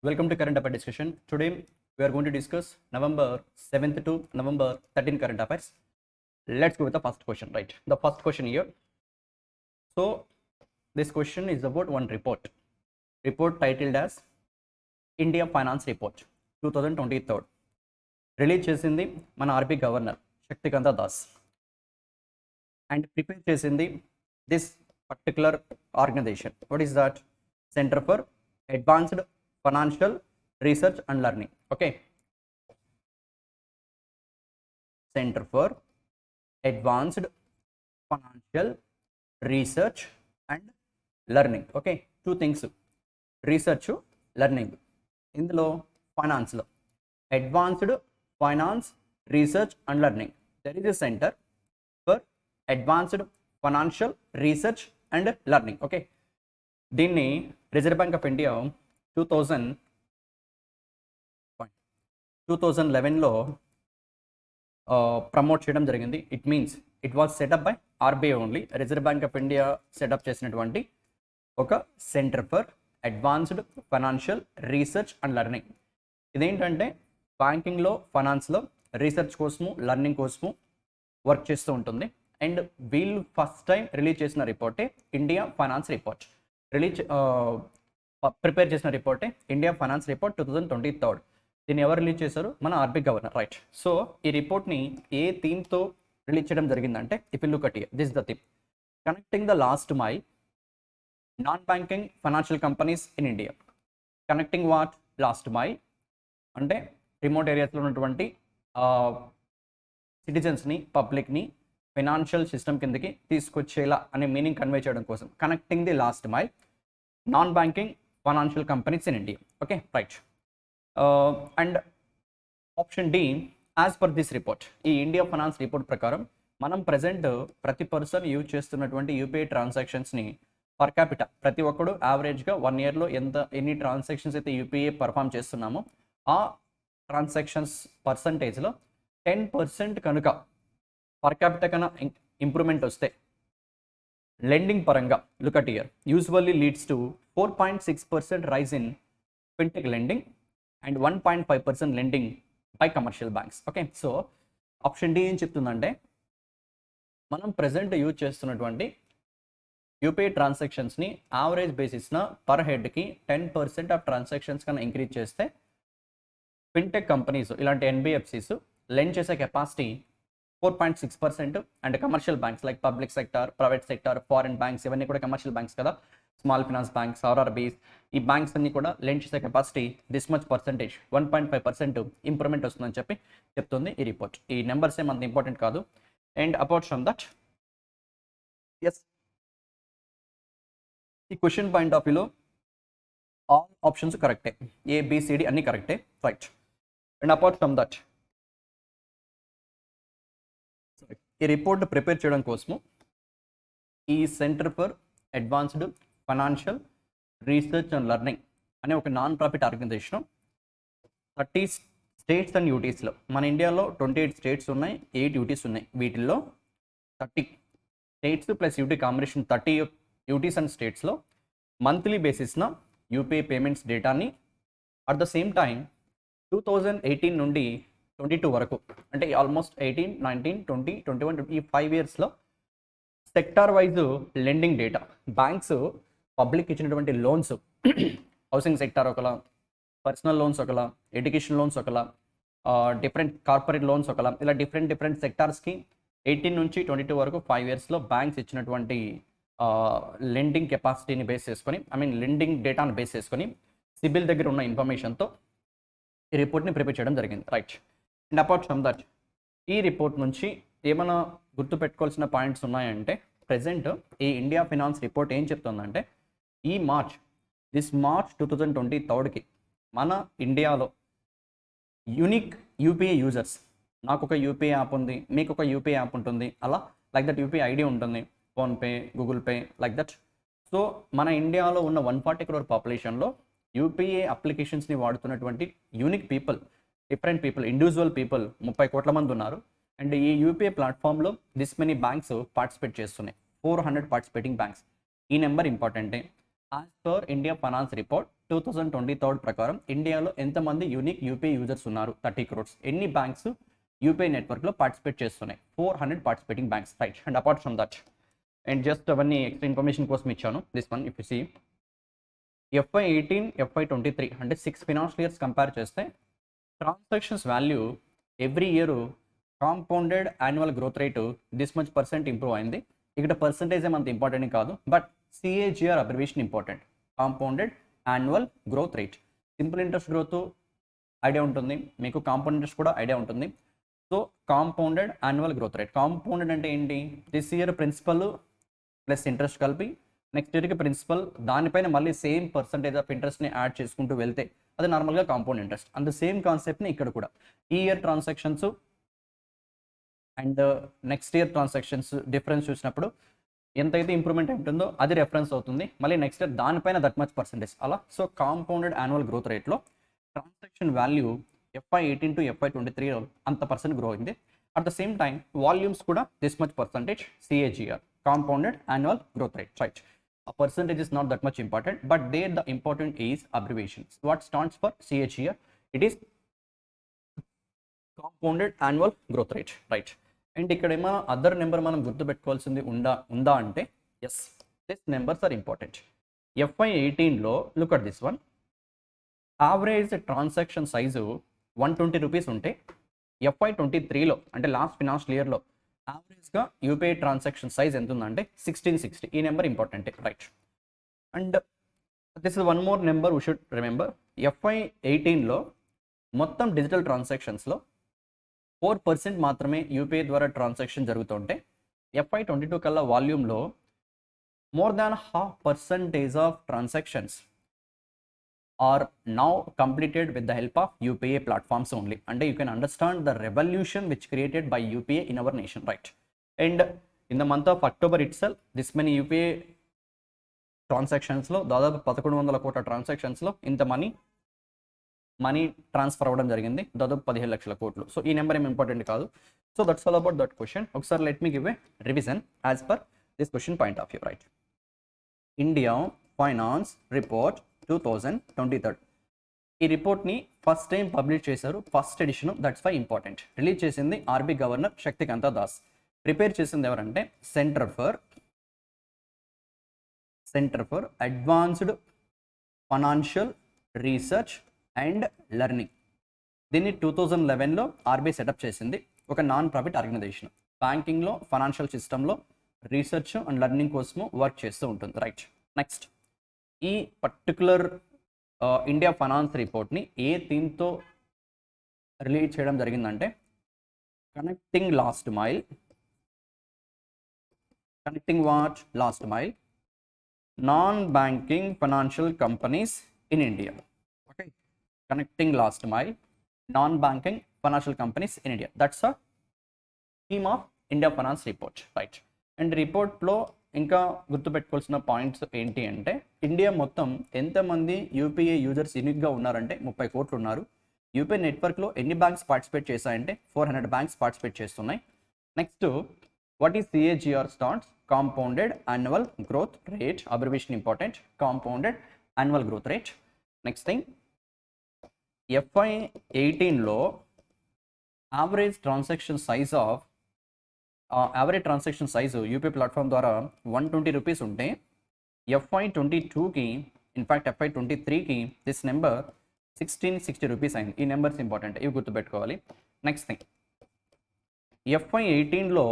Welcome to current affair discussion. Today we are going to discuss November 7th to November 13th current affairs. Let's go with the first question, right? The first question here. So this question is about one report. Report titled as India Finance Report 2023. Release చేసింది మన RB governor Shaktikanta Das and prepare చేసింది this particular organization. What is that? Center for advanced financial research and learning. Okay, center for advanced financial research and learning. Okay, two things, research, learning. ఇందులో ఫైనాన్స్లో advanced finance research and learning. There is a center for advanced financial research and learning. Okay, దీన్ని reserve bank of India 2011లో promote చేయడం జరిగింది. It means it was setup by RBI only. Reserve bank of India setup చేసినటువంటి ఒక centre for advanced financial research and learning. ఇదేంటంటే బ్యాంకింగ్లో, ఫైనాన్స్లో research కోసము, లెర్నింగ్ కోసము వర్క్ చేస్తూ ఉంటుంది. అండ్ వీళ్ళు ఫస్ట్ టైం రిలీజ్ చేసిన రిపోర్టే ఇండియా ఫైనాన్స్ రిపోర్ట్. ప్రిపేర్ చేసిన రిపోర్టే ఇండియా ఫైనాన్స్ రిపోర్ట్ 2023. దీన్ని ఎవరు రిలీజ్ చేశారు? మన ఆర్బీ గవర్నర్, రైట్? సో ఈ రిపోర్ట్ని ఏ థీమ్తో రిలీజ్ చేయడం జరిగిందంటే, if you look at here, this the theme: connecting the last mile non banking financial companies in India. Connecting what? Last mile అంటే remote ఏరియాస్లో ఉన్నటువంటి సిటిజన్స్ని, పబ్లిక్ని ఫైనాన్షియల్ సిస్టమ్ కిందకి తీసుకొచ్చేలా అనే మీనింగ్ కన్వే చేయడం కోసం connecting the last mile non banking financial companies in India. Okay, right. And option D, as per this report, ఈ India finance report ప్రకారం మనం ప్రజెంట్ ప్రతి పర్సన్ యూజ్ చేస్తున్నటువంటి యూపీఐ ట్రాన్సాక్షన్స్ని పర్ క్యాపిటా, ప్రతి ఒక్కడు యావరేజ్గా 1 ఇయర్లో ఎన్ని ట్రాన్సాక్షన్స్ అయితే యూపీఐ పర్ఫామ్ చేస్తున్నామో ఆ ట్రాన్సాక్షన్స్ పర్సంటేజ్లో 10% కనుక పర్ క్యాపిటా కన్నా ఇంప్రూవ్మెంట్ వస్తే, లెండింగ్ పరంగా look at year, usually leads to 4.6% rise in fintech lending and 1.5% lending by commercial banks. Okay, so option D ఏం చెప్తుందంటే, మనం ప్రజెంట్ యూజ్ చేస్తున్నటువంటి యూపీఐ ట్రాన్సాక్షన్స్ని యావరేజ్ బేసిస్న పర్ హెడ్కి 10% ఆఫ్ ట్రాన్సాక్షన్స్ కన్నా ఇంక్రీజ్ చేస్తే ఫిన్టెక్ కంపెనీస్, ఇలాంటి ఎన్బిఎఫ్సిస్ లెండ్ చేసే capacity 4.6%. And commercial banks like public sector, private sector, foreign banks, ఇవన్నీ కూడా కమర్షియల్ బ్యాంక్స్ కదా, స్మాల్ ఫైనాన్స్ బ్యాంక్స్, ఆర్ఆర్బీస్, ఈ బ్యాంక్స్ అన్ని కూడా లెండ్ చేసే capacity this much percentage 1.5% improvement వస్తుందని చెప్పి చెప్తుంది ఈ రిపోర్ట్. ఈ నెంబర్స్ ఏమంత ఇంపార్టెంట్ కాదు. And apart from that, yes, ఈ క్వశ్చన్ పాయింట్ ఆఫ్ వ్యూలో ఆల్ ఆప్షన్స్ కరెక్టే, ఏబిసిడి అన్ని కరెక్టే, right. And apart from that, ఈ రిపోర్ట్ ప్రిపేర్ చేయడం కోసము ఈ center for advanced financial research and learning అనే ఒక non profit organization 30 states and యూటీస్లో, మన ఇండియాలో 28 స్టేట్స్ ఉన్నాయి, 8 యూటీస్ ఉన్నాయి. వీటిల్లో 30 states plus UT combination 30 UTs and స్టేట్స్లో మంత్లీ బేసిస్న యూపీఐ పేమెంట్స్ డేటాని అట్ ద సేమ్ టైం 2018 నుండి 22 వరకు, అంటే ఆల్మోస్ట్ 18, 19, 20, 21, ఈ 5 ఇయర్స్లో sector wise lending data, banks public ఇచ్చినటువంటి లోన్స్, హౌసింగ్ సెక్టార్ ఒకలా, పర్సనల్ లోన్స్ ఒకలా, ఎడ్యుకేషన్ లోన్స్ ఒకలా, డిఫరెంట్ కార్పొరేట్ లోన్స్ ఒకలా, ఇలా డిఫరెంట్ సెక్టార్స్కి 18 నుంచి 22 వరకు 5 ఇయర్స్లో బ్యాంక్స్ ఇచ్చినటువంటి లెండింగ్ కెపాసిటీని బేస్ చేసుకొని, లెండింగ్ డేటాను బేస్ చేసుకొని సిబిల్ దగ్గర ఉన్న ఇన్ఫర్మేషన్తో ఈ రిపోర్ట్ని ప్రిపేర్ చేయడం జరిగింది, right. And apart from that, ఈ రిపోర్ట్ నుంచి ఏమైనా గుర్తుపెట్టుకోవాల్సిన పాయింట్స్ ఉన్నాయంటే, ప్రజెంట్ ఈ ఇండియా ఫైనాన్స్ రిపోర్ట్ ఏం చెప్తుందంటే, ఈ మార్చ్ 2023కి మన ఇండియాలో యూనిక్ యూపీఐ యూజర్స్, నాకు ఒక యూపీఐ యాప్ ఉంది, మీకు ఒక యూపీఐ యాప్ ఉంటుంది, అలా లైక్ దట్ యూపీఐ ఐడి ఉంటుంది, PhonePe, Google Pay, like that. So మన ఇండియాలో ఉన్న 140 crore పాపులేషన్లో యూపీఐ అప్లికేషన్స్ని వాడుతున్నటువంటి unique people, different people, individual people 30 కోట్ల మంది ఉన్నారు. అండ్ ఈ యూపీఐ ప్లాట్ఫామ్లో దిస్ మెనీ బ్యాంక్స్ పార్టిసిపేట్ చేస్తున్నాయి, 400 పార్టిసిపేటింగ్ బ్యాంక్స్. ఈ నెంబర్ ఇంపార్టెంటే. As per India finance report 2023 ప్రకారం ఇండియాలో ఎంతమంది యూనిక్ యూపీఐ యూజర్స్ ఉన్నారు? 30 crores. ఎన్ని బ్యాంక్స్ యూపీఐ నెట్వర్క్లో పార్టిసిపేట్ చేస్తున్నాయి? 400 participating banks, right. And apart from that, and just అవన్నీ ఎక్స్ట్రా ఇన్ఫర్మేషన్ కోసం ఇచ్చాను. This one if you see FY18 FY23 అంటే 6 ఫినాన్షియల్ ఇయర్స్ కంపేర్ చేస్తే transactions value every year compounded annual growth rate this much percent improve అయింది. ఇక్కడ percentage ఏమంత important కాదు, but CAGR abbreviation important. Compounded annual growth rate. Simple interest growth idea ఉంటుంది మీకు, compound interest కూడా idea ఉంటుంది. So compounded annual growth rate. Compounded అంటే ఏంటి? This year principal plus interest కలిపి నెక్స్ట్ ఇయర్కి ప్రిన్సిపల్, దానిపైన మళ్ళీ సేమ్ పర్సంటేజ్ ఆఫ్ ఇంట్రెస్ట్ని యాడ్ చేసుకుంటూ వెళ్తే అది నార్మల్గా కాంపౌండ్ ఇంట్రెస్ట్. అండ్ సేమ్ కాన్సెప్ట్ని ఇక్కడ కూడా ఈ year transactions and next year transactions difference చూసినప్పుడు ఎంతైతే ఇంప్రూవ్మెంట్ ఉంటుందో అది రెఫరెన్స్ అవుతుంది, మళ్ళీ నెక్స్ట్ ఇయర్ దానిపైన దట్ మచ్ పర్సెంటేజ్ అలా. సో కాంపౌండెడ్ యాన్యువల్ గ్రోత్ రేట్లో transaction value FY18 to FY23 అంత పర్సెంట్ గ్రో అయింది. At the same time volumes కూడా this much percentage CAGR, compounded annual growth rate, right. A percentage is not that much important, but there the important is abbreviations. What stands for CAGR? It is compounded annual growth rate, right. And ఇక్కడ ఏమైనా other number మనం గుర్తుపెట్టుకోవాల్సింది ఉందా అంటే yes, this numbers are important. FY18లో look at this one, average transaction size 120 rupees ఉంటే FY23లో అంటే లాస్ట్ ఫినాన్షియల్ ఇయర్లో యావరేజ్గా యూపీఐ ట్రాన్సాక్షన్ సైజ్ ఎంత ఉందంటే 1660. ఈ number important, right. And this is one more number we should remember. FY18లో మొత్తం డిజిటల్ ట్రాన్సాక్షన్స్లో 4% మాత్రమే యూపీఐ ద్వారా ట్రాన్సాక్షన్ జరుగుతుంటే FY22 కల్లా వాల్యూమ్లో more than 0.5% of transactions are now completed with the help of UPI platforms only. And you can understand the revolution which created by UPI in our nation, right? And in the month of October itself, this many UPI transactions లో దాదాపు 1100 కోట్ల transactions లో ఇంత money transfer అవ్వడం జరిగింది, దాదాపు 15 లక్షల కోట్లు. సో ఈ నెంబర్ ఏం ఇంపార్టెంట్ కాదు. So that's all about that question. ఒకసారి let me give a revision as per this question point of view, right. India finance report 2023. ఈ రిపోర్ట్ని ఫస్ట్ టైం పబ్లిష్ చేశారు, first edition. That's why important. Release చేసింది RB governor Shaktikanta Das. Prepare చేసింది ఎవరంటే center for advanced financial research and learning. దీన్ని 2011లో RBI setup చేసింది. ఒక నాన్ ప్రాఫిట్ ఆర్గనైజేషన్, బ్యాంకింగ్లో ఫైనాన్షియల్ సిస్టంలో రీసెర్చ్ అండ్ లెర్నింగ్ కోసము వర్క్ చేస్తూ ఉంటుంది, రైట్. నెక్స్ట్, ఈ పర్టికులర్ ఇండియా ఫైనాన్స్ రిపోర్ట్ని ఏ థీమ్తో రిలీజ్ చేయడం జరిగిందంటే connecting last mile, non banking financial companies in India. Okay, connecting last mile, non banking financial companies in India. That's a theme of India finance report, right. And రిపోర్ట్లో ఇంకా గుర్తుపెట్టుకోవాల్సిన points ఏంటి అంటే India మొత్తం ఎంతమంది UPI users యూనిక్గా ఉన్నారంటే 30 కోట్లు ఉన్నారు. యూపీఐ నెట్వర్క్లో ఎన్ని బ్యాంక్స్ పార్టిసిపేట్ చేశాయంటే 400 బ్యాంక్స్ పార్టిసిపేట్ చేస్తున్నాయి. Next, what is CAGR stands? Compounded annual growth rate, abbreviation important, compounded annual growth rate. Next thing, FY18లో average transaction size UPI platform ద్వారా 120 రూపీస్ ఉంటే FY22కి, ఇన్ఫ్యాక్ట్ FY23కి దిస్ నెంబర్ 1660 రూపీస్ అయింది. ఈ numbers important, ఇవి గుర్తుపెట్టుకోవాలి. నెక్స్ట్ థింగ్, FY18లో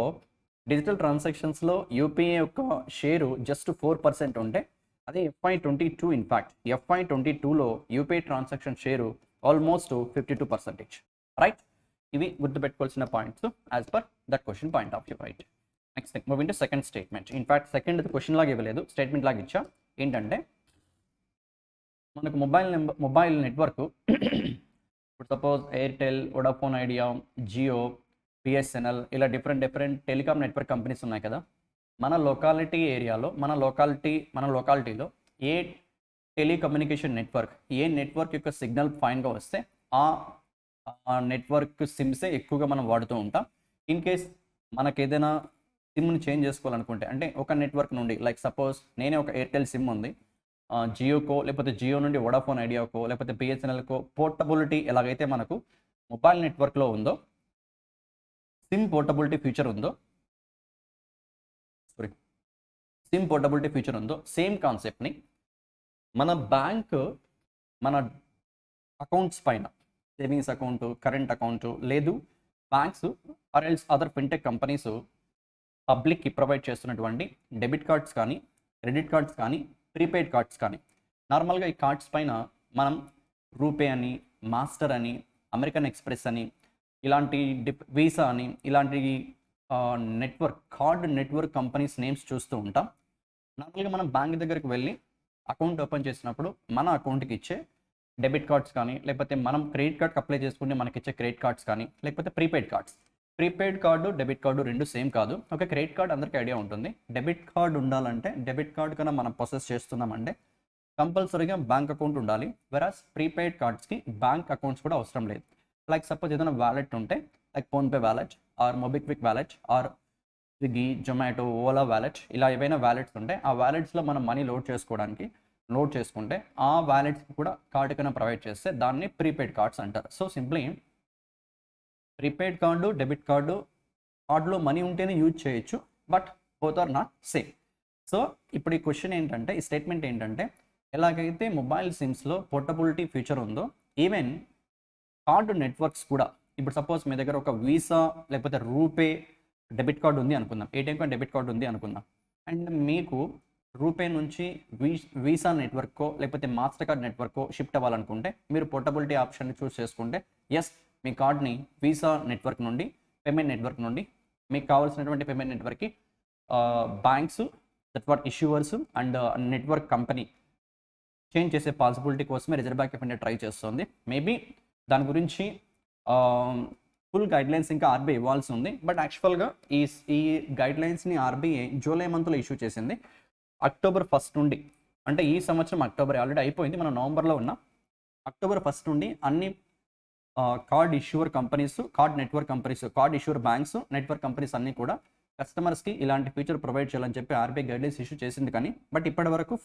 డిజిటల్ ట్రాన్సాక్షన్స్లో యూపీఐ యొక్క షేరు జస్ట్ 4% ఉంటే అదే FY22, ఇన్ఫ్యాక్ట్ FY22లో UPI transaction share almost 52%, right. ఇవి గుర్తుపెట్టుకోవాల్సిన points as per that question point of view, right. Next thing, moving to second statement. In fact second question లాగా ఇవ్వలేదు, స్టేట్మెంట్ లాగా ఇచ్చా. ఏంటంటే మనకు మొబైల్ నెట్వర్క్ ఇప్పుడు suppose Airtel, Vodafone Idea, Jio, BSNL ఇలా డిఫరెంట్ టెలికామ్ నెట్వర్క్ కంపెనీస్ ఉన్నాయి కదా. మన లొకాలిటీలో ఏ టెలికమ్యూనికేషన్ నెట్వర్క్, ఏ నెట్వర్క్ యొక్క సిగ్నల్ ఫైన్గా వస్తే ఆ నెట్వర్క్ సిమ్సే ఎక్కువగా మనం వాడుతూ ఉంటాం. ఇన్ కేస్ మనకు ఏదైనా సిమ్ని చేంజ్ చేసుకోవాలనుకుంటే, అంటే ఒక నెట్వర్క్ నుండి, లైక్ సపోజ్ నేనే ఒక ఎయిర్టెల్ సిమ్ ఉంది, జియోకో లేకపోతే జియో నుండి వోడాఫోన్ ఐడియాకో లేకపోతే బిఎస్ఎన్ఎల్కో పోర్టబిలిటీ ఎలాగైతే మనకు మొబైల్ నెట్వర్క్లో ఉందో, సిమ్ పోర్టబిలిటీ ఫీచర్ ఉందో, సిమ్ పోర్టబిలిటీ ఫీచర్ ఉందో, సేమ్ కాన్సెప్ట్ని మన బ్యాంక్ మన అకౌంట్స్ పైన, సేవింగ్స్ అకౌంట్, కరెంట్ అకౌంట్, లేదు banks or else other fintech companies పబ్లిక్కి ప్రొవైడ్ చేస్తున్నటువంటి డెబిట్ కార్డ్స్ కానీ, క్రెడిట్ కార్డ్స్ కానీ, ప్రీపెయిడ్ కార్డ్స్ కానీ, నార్మల్గా ఈ కార్డ్స్ పైన మనం రూపే అని, మాస్టర్ అని, అమెరికన్ ఎక్స్ప్రెస్ అని, ఇలాంటి వీసా అని, ఇలాంటి కార్డ్ నెట్వర్క్ కంపెనీస్ నేమ్స్ చూస్తూ ఉంటాం. నార్మల్గా మనం బ్యాంక్ దగ్గరికి వెళ్ళి అకౌంట్ ఓపెన్ చేసినప్పుడు మన అకౌంట్కి ఇచ్చే డెబిట్ కార్డ్స్ కానీ, లేకపోతే మనం క్రెడిట్ కార్డ్కి అప్లై చేసుకుంటే మనకి ఇచ్చే క్రెడిట్ కార్డ్స్ కానీ, లేకపోతే prepaid cards. Prepaid card, debit card రెండు సేమ్ కాదు. ఒక క్రెడిట్ కార్డ్ అందరికీ ఐడియా ఉంటుంది. డెబిట్ కార్డ్ ఉండాలంటే, డెబిట్ కార్డ్ కన్నా మనం ప్రాసెస్ చేస్తున్నామంటే కంపల్సరీగా బ్యాంక్ అకౌంట్ ఉండాలి. వెరాస్ ప్రీపెయిడ్ కార్డ్స్కి బ్యాంక్ అకౌంట్స్ కూడా అవసరం లేదు. లైక్ సపోజ్ ఏదైనా వ్యాలెట్ ఉంటే, like PhonePe wallet or MobiKwik wallet or Swiggy, Zomato, Ola wallet, ఇలా ఏవైనా వ్యాలెట్స్ ఉంటే ఆ వ్యాలెట్స్లో మనం మనీ లోడ్ చేసుకుంటే ఆ వ్యాలెట్స్కి కూడా కార్డు కన్నా ప్రొవైడ్ చేస్తే దాన్ని ప్రీపెయిడ్ కార్డ్స్ అంటారు. So simply prepaid card, debit కార్డులో మనీ ఉంటేనే యూజ్ చేయొచ్చు, but both are not same. So ఇప్పుడు ఈ క్వశ్చన్ ఏంటంటే, ఈ స్టేట్మెంట్ ఏంటంటే, ఎలాగైతే మొబైల్ సిమ్స్లో పోర్టబిలిటీ ఫీచర్ ఉందో, ఈవెన్ కార్డు నెట్వర్క్స్ కూడా, ఇప్పుడు సపోజ్ మీ దగ్గర ఒక వీసా లేకపోతే రూపే డెబిట్ కార్డు ఉంది అనుకుందాం, ఏటీఎం కార్డ్ డెబిట్ కార్డు ఉంది అనుకుందాం, అండ్ మీకు రూపే నుంచి వీసా నెట్వర్క్కో లేకపోతే మాస్టర్ కార్డ్ నెట్వర్క్కో షిఫ్ట్ అవ్వాలనుకుంటే మీరు పోర్టబిలిటీ ఆప్షన్ని చూస్ చేసుకుంటే, ఎస్ మీ కార్డ్ని వీసా నెట్వర్క్ నుండి, పేమెంట్ నెట్వర్క్ నుండి మీకు కావాల్సినటువంటి పేమెంట్ నెట్వర్క్కి banks, that what issuers and network company change చేసే పాసిబిలిటీ కోసమే reserve bank of India try చేస్తుంది. మేబీ దాని గురించి ఫుల్ గైడ్లైన్స్ ఇంకా ఆర్బీఐ ఇవ్వాల్సి ఉంది. బట్ యాక్చువల్గా ఈ గైడ్లైన్స్ని ఆర్బీఐ జూలై మంత్లో ఇష్యూ చేసింది. అక్టోబర్ 1 నుండి, అంటే ఈ సంవత్సరం అక్టోబర్ ఆల్రెడీ అయిపోయింది, మనం నవంబర్లో ఉన్నాం. అక్టోబర్ 1 నుండి అన్ని card issuer companies, card network companies, card issuer banks, network companies అన్నీ కూడా కస్టమర్స్కి ఇలాంటి ఫీచర్ ప్రొవైడ్ చేయాలని చెప్పి ఆర్బీఐ గైడ్లైన్స్ ఇష్యూ చేసింది. కానీ బట్ ఇప్పటి వరకు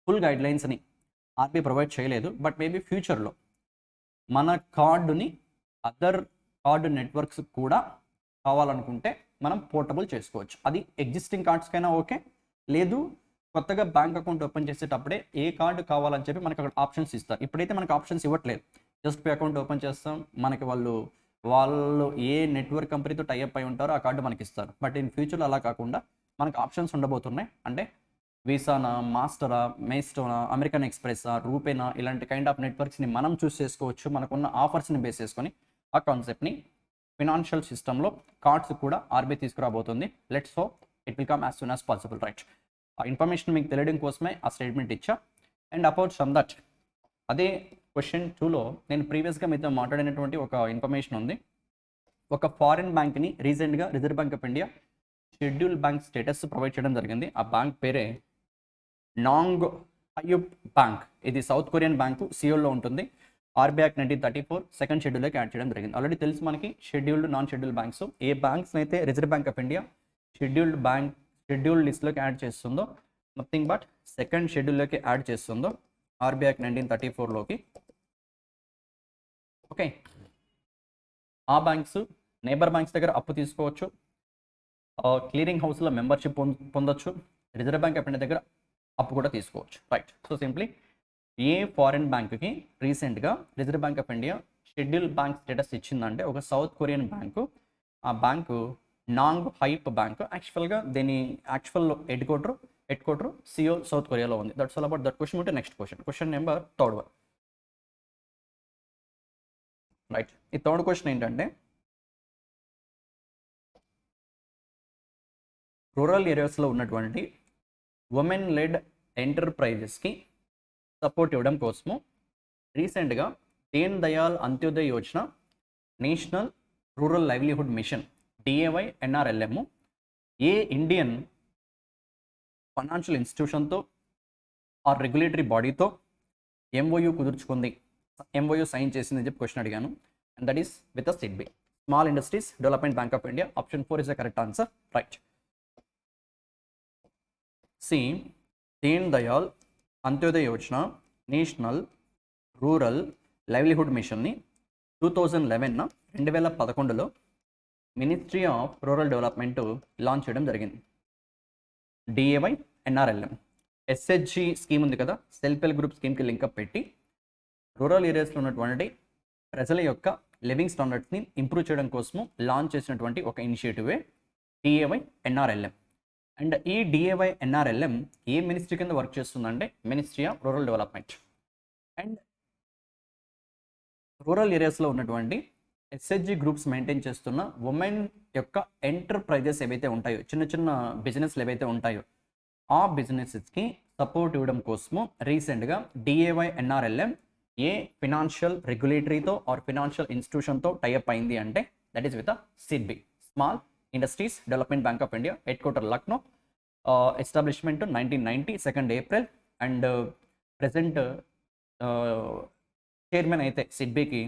ఫుల్ గైడ్లైన్స్ని ఆర్బీఐ ప్రొవైడ్ చేయలేదు. బట్ మేబీ ఫ్యూచర్లో మన కార్డుని అదర్ కార్డు నెట్వర్క్స్ కూడా కావాలనుకుంటే మనం పోర్టబుల్ చేసుకోవచ్చు. అది ఎగ్జిస్టింగ్ కార్డ్స్కైనా ఓకే, లేదు కొత్తగా బ్యాంక్ అకౌంట్ ఓపెన్ చేసేటప్పుడే ఏ కార్డు కావాలని చెప్పి మనకు అక్కడ ఆప్షన్స్ ఇస్తారు. ఇప్పుడైతే మనకు ఆప్షన్స్ ఇవ్వట్లేదు, జస్ట్ పే అకౌంట్ ఓపెన్ చేస్తాం, మనకి వాళ్ళు ఏ నెట్వర్క్ కంపెనీతో టైఅప్ అయి ఉంటారో ఆ కార్డు మనకి ఇస్తారు. బట్ ఇన్ ఫ్యూచర్లో అలా కాకుండా మనకు ఆప్షన్స్ ఉండబోతున్నాయి. అంటే వీసానా, మాస్టరా, మేస్టోనా, అమెరికన్ ఎక్స్ప్రెస్సా, రూపేనా, ఇలాంటి కైండ్ ఆఫ్ నెట్వర్క్స్ని మనం చూస్ చేసుకోవచ్చు. మనకున్న ఆఫర్స్ని బేస్ చేసుకొని ఆ కాన్సెప్ట్ని ఫినాన్షియల్ సిస్టంలో కార్డ్స్ కూడా ఆర్బీఐ తీసుకురాబోతుంది. Let's hope it will come as soon as possible, right? ఆ ఇన్ఫర్మేషన్ మీకు తెలియడం కోసమే ఆ స్టేట్మెంట్ ఇచ్చా. అండ్ అబౌట్ సమ్ దట్, అదే క్వశ్చన్ 2లో నేను ప్రీవియస్గా మీతో మాట్లాడినటువంటి ఒక ఇన్ఫర్మేషన్ ఉంది. ఒక ఫారిన్ బ్యాంక్ని రీసెంట్గా reserve bank of India schedule bank status provide చేయడం జరిగింది. ఆ బ్యాంక్ పేరే నాంగ్ హయుప్ బ్యాంక్. ఇది సౌత్ కొరియన్ బ్యాంకు, సియోల్లో ఉంటుంది. ఆర్బీఐ యాక్ట్ 1934 సెకండ్ షెడ్యూల్లోకి యాడ్ చేయడం జరిగింది. ఆల్రెడీ తెలుసు మనకి షెడ్యూల్డ్, నాన్ షెడ్యూల్ బ్యాంక్స్. ఏ బ్యాంక్స్ అయితే reserve bank of India scheduled లిస్ట్లోకి యాడ్ చేస్తుందో, నథింగ్ బట్ సెకండ్ షెడ్యూల్లోకి యాడ్ చేస్తుందో ఆర్బీఐ యాక్ట్ 1934లోకి, ఓకే, ఆ బ్యాంక్స్ నేబర్ బ్యాంక్స్ దగ్గర అప్పు తీసుకోవచ్చు, క్లియరింగ్ హౌస్లో మెంబర్షిప్ పొందొచ్చు, రిజర్వ్ బ్యాంక్ ఆఫ్ ఇండియా దగ్గర అప్పు కూడా తీసుకోవచ్చు, రైట్? సో సింప్లీ ఏ ఫారిన్ బ్యాంకుకి రీసెంట్గా reserve bank of India schedule bank status ఇచ్చిందంటే ఒక సౌత్ కొరియన్ బ్యాంకు. ఆ బ్యాంకు నాంగ్ హైప్ బ్యాంక్. యాక్చువల్గా దీని హెడ్ క్వార్టర్ సియోల్, సౌత్ కొరియాలో ఉంది. That's all about that question. ఉంటే next question number 3rd one, right? ఈ 3rd క్వశ్చన్ ఏంటంటే, రూరల్ ఏరియాస్లో ఉన్నటువంటి ఉమెన్ లెడ్ ఎంటర్ప్రైజెస్కి సపోర్ట్ ఇవ్వడం కోసము రీసెంట్గా Deen Dayal Antyodaya Yojana, national rural livelihood mission, DAY NRLM, ఏ ఇండియన్ ఫైనాన్షియల్ ఇన్స్టిట్యూషన్తో ఆ రెగ్యులేటరీ బాడీతో ఎంఓయూ కుదుర్చుకుంది, ఎంఓయూ సైన్ చేసిందని చెప్పి క్వశ్చన్ అడిగాను. And that is with a SIDBI, small industries development bank of India. Option 4 is the correct answer, right? See Deen Dayal Antyodaya Yojana national rural livelihood మిషన్ని 2011లో ministry of rural development launch చేయడం జరిగింది. DAY NRLM SHG scheme ఉంది కదా, self help group స్కీమ్కి link up పెట్టి rural ఏరియాస్లో ఉన్నటువంటి ప్రజల యొక్క లివింగ్ స్టాండర్డ్స్ని ఇంప్రూవ్ చేయడం కోసము లాంచ్ చేసినటువంటి ఒక ఇనిషియేటివే డిఏవై ఎన్ఆర్ఎల్ఎం. అండ్ ఈ డిఏవై ఎన్ఆర్ఎల్ఎం ఏ మినిస్ట్రీ కింద వర్క్ చేస్తుందంటే ministry of rural development. And rural ఏరియాస్లో ఉన్నటువంటి ఎస్హెచ్జి గ్రూప్స్ మెయింటైన్ చేస్తున్న ఉమెన్ యొక్క ఎంటర్ప్రైజెస్ ఏవైతే ఉంటాయో, చిన్న చిన్న బిజినెస్లు ఏవైతే ఉంటాయో ఆ బిజినెసెస్కి సపోర్ట్ ఇవ్వడం కోసము రీసెంట్గా డిఏవై ఎన్ఆర్ఎల్ఎం ఏ ఫినాన్షియల్ రెగ్యులేటరీతో ఆర్ ఫినాన్షియల్ ఇన్స్టిట్యూషన్తో టైఅప్ అయింది అంటే that is with SIDBI, small industries development bank of India, head quarter Lucknow, establishment 1990 2 April. And present chairman అయితే సిడ్బీకి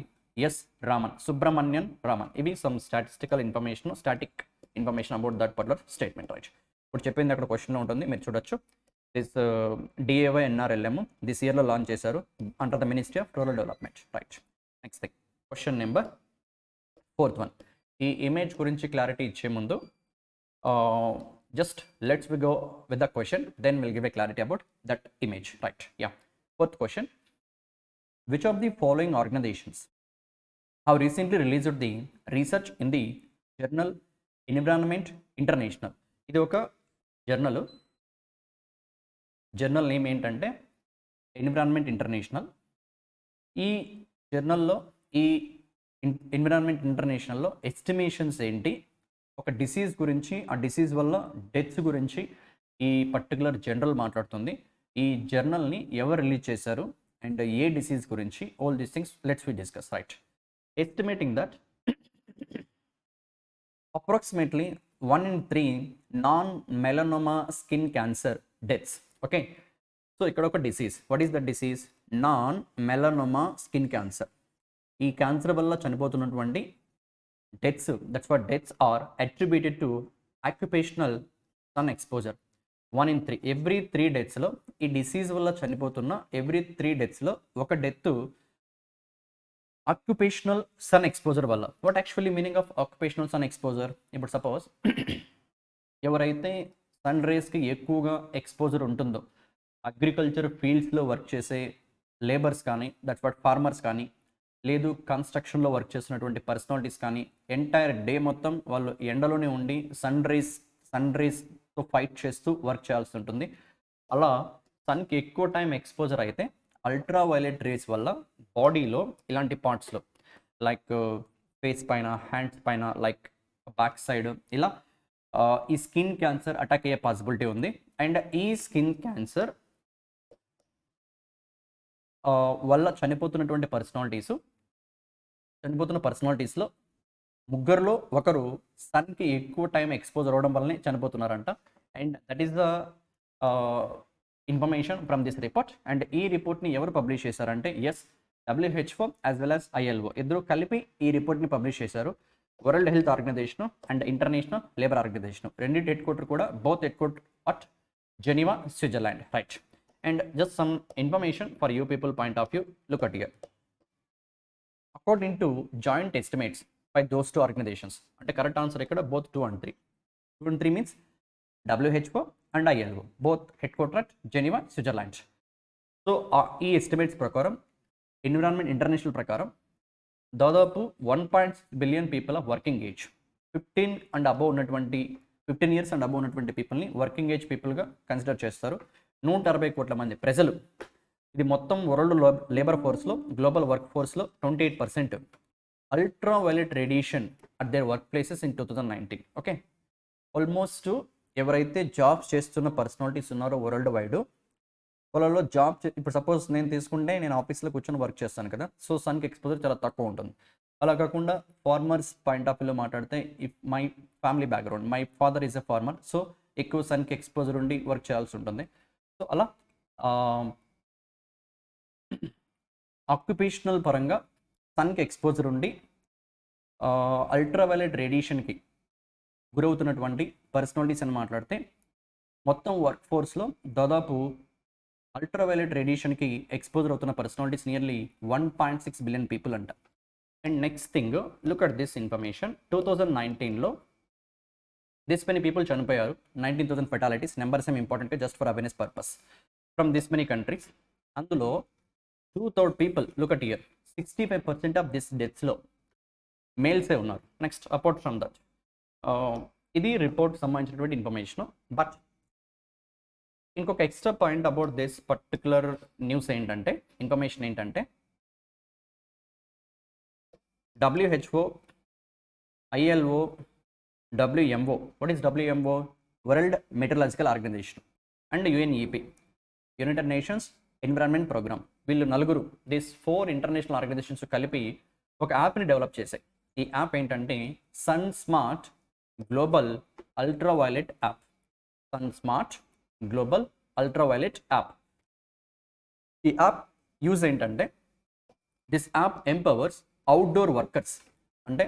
ఎస్ రామన్, సుబ్రహ్మణ్యన్ రామన్. ఇవి some static information about that particular statement, right. ఇప్పుడు చెప్పింది అక్కడ క్వశ్చన్లో ఉంటుంది, మీరు చూడొచ్చు. దిస్ డిఏవై ఎన్ఆర్ఎల్ఎం దిస్ ఇయర్లో లాంచ్ చేశారు under the ministry of rural development, right. Next thing, question number 4th. ఈ ఇమేజ్ గురించి క్లారిటీ ఇచ్చే ముందు just let's we go with the question, then will give a clarity about that image, right. Yeah, 4th question. Which of the following organizations have recently released the research in the journal Environment International? ఇది ఒక journal name ఏంటంటే environment international. ఈ జర్నల్లో, ఈ environment ఇంటర్నేషనల్లో estimations ఏంటి, ఒక disease గురించి, ఆ disease వల్ల డెత్స్ గురించి ఈ పర్టికులర్ జర్నల్ మాట్లాడుతుంది. ఈ జర్నల్ని ఎవరు రిలీజ్ చేశారు అండ్ ఏ డిసీజ్ గురించి, all these things let's we discuss, right. Estimating that approximately 1 in 3 non-melanoma skin cancer deaths. Okay, so ఇక్కడ ఒక disease. What is the disease? నాన్-మెలనోమా స్కిన్ క్యాన్సర్. ఈ క్యాన్సర్ వల్ల చనిపోతున్నటువంటి deaths, that's what deaths are attributed to occupational sun exposure. 1 in 3, every 3 డెత్స్లో, ఈ disease వల్ల చనిపోతున్న ఎవ్రీ 3 డెత్స్లో ఒక డెత్ ఆక్యుపేషనల్ సన్ ఎక్స్పోజర్ వల్ల. What actually meaning of occupational sun exposure? ఇప్పుడు సపోజ్ ఎవరైతే సన్ రేస్కి ఎక్కువగా ఎక్స్పోజర్ ఉంటుందో, అగ్రికల్చర్ ఫీల్డ్స్లో వర్క్ చేసే లేబర్స్ కానీ, దట్స్ వాట్ ఫార్మర్స్ కానీ, లేదు కన్స్ట్రక్షన్లో వర్క్ చేస్తున్నటువంటి పర్సనాలిటీస్ కానీ, ఎంటైర్ డే మొత్తం వాళ్ళు ఎండలోనే ఉండి సన్ రేస్తో ఫైట్ చేస్తూ వర్క్ చేయాల్సి ఉంటుంది. అలా సన్కి ఎక్కువ టైం ఎక్స్పోజర్ అయితే అల్ట్రా వైలెట్ రేస్ వల్ల బాడీలో ఇలాంటి పార్ట్స్లో లైక్ ఫేస్ పైన, హ్యాండ్స్ పైన, లైక్ బ్యాక్ సైడ్, ఇలా ఈ స్కిన్ క్యాన్సర్ అటాక్ అయ్యే పాసిబిలిటీ ఉంది. అండ్ ఈ స్కిన్ క్యాన్సర్ వల్ల చనిపోతున్న పర్సనాలిటీస్లో ముగ్గురులో ఒకరు సన్కి ఎక్కువ టైం ఎక్స్పోజ్ అవ్వడం వల్లనే చనిపోతున్నారంట. And that is the information from this report. And ఈ రిపోర్ట్ని ఎవరు పబ్లిష్ చేశారంటే yes WHO as well as ILO ఇద్దరు కలిపి ఈ రిపోర్ట్ని పబ్లిష్ చేశారు. World health organization and international labour organization, రెండింటి హెడ్ క్వార్టర్ కూడా both head quarter at Geneva, Switzerland, right. And just some information for you people point of view, look at here. According to joint estimates by those 2 organisations, అంటే correct answer ఇక్కడ both 2 and 3. 2 and 3 means WHO and ILO, both head quarter at Geneva, Switzerland. So ఈ estimates ప్రకారం, environment international ప్రకారం దాదాపు 1.6 billion people of working age, 15 years and above ఉన్నటువంటి పీపుల్ని working age పీపుల్గా consider చేస్తారు. 160 కోట్ల మంది ప్రజలు. ఇది మొత్తం వరల్డ్ లేబర్ ఫోర్స్లో, గ్లోబల్ వర్క్ ఫోర్స్లో 28% ultra violet radiation at their work places in 2019. Okay, almost ఎవరైతే జాబ్స్ చేస్తున్న పర్సనాలిటీస్ ఉన్నారో వరల్డ్ వైడ్, వాళ్ళలో ఇప్పుడు సపోజ్ నేను తీసుకుంటే, నేను ఆఫీస్లో కూర్చొని వర్క్ చేస్తాను కదా, సో సన్కి ఎక్స్పోజర్ చాలా తక్కువ ఉంటుంది. అలా కాకుండా ఫార్మర్స్ పాయింట్ ఆఫ్ వ్యూలో మాట్లాడితే, if my family background, my father is a farmer, so ఎక్కువ సన్కి ఎక్స్పోజర్ ఉండి వర్క్ చేయాల్సి ఉంటుంది. సో అలా ఆక్యుపేషనల్ పరంగా సన్కి ఎక్స్పోజర్ ఉండి అల్ట్రావైలెట్ రేడియేషన్కి గురవుతున్నటువంటి పర్సనాలిటీస్ అని మాట్లాడితే మొత్తం వర్క్ ఫోర్స్లో దాదాపు అల్ట్రావైలెట్ రేడియేషన్కి ఎక్స్పోజర్ అవుతున్న పర్సనాలిటీస్ నియర్లీ 1.6 బిలియన్ పీపుల్ అంట. And next thing, look at this information. 2019లో దిస్ మెనీ పీపుల్ చనిపోయారు, 19,000 ఫెటాలిటీస్. నెంబర్స్ ఏం important just for awareness purpose from this many countries. అందులో 2/3 people, look at year, 65% of this డెత్స్లో మేల్సే ఉన్నారు. Next apart from that, ఇది report సంబంధించినటువంటి information. But ఇంకొక extra point about this particular news ఏంటంటే, ఇన్ఫర్మేషన్ ఏంటంటే, WHO, ILO, WMO, what is WMO? World Meteorological Organization, and UNEP, United Nations Environment Program, వీళ్ళు నలుగురు, దిస్ 4 ఇంటర్నేషనల్ ఆర్గనైజేషన్స్ కలిపి ఒక యాప్ని డెవలప్ చేశాయి. ఈ యాప్ ఏంటంటే sun smart global ultraviolet app. Sun smart global ultraviolet app. ఈ యాప్ యూజ్ ఏంటంటే, this app empowers outdoor workers, అంటే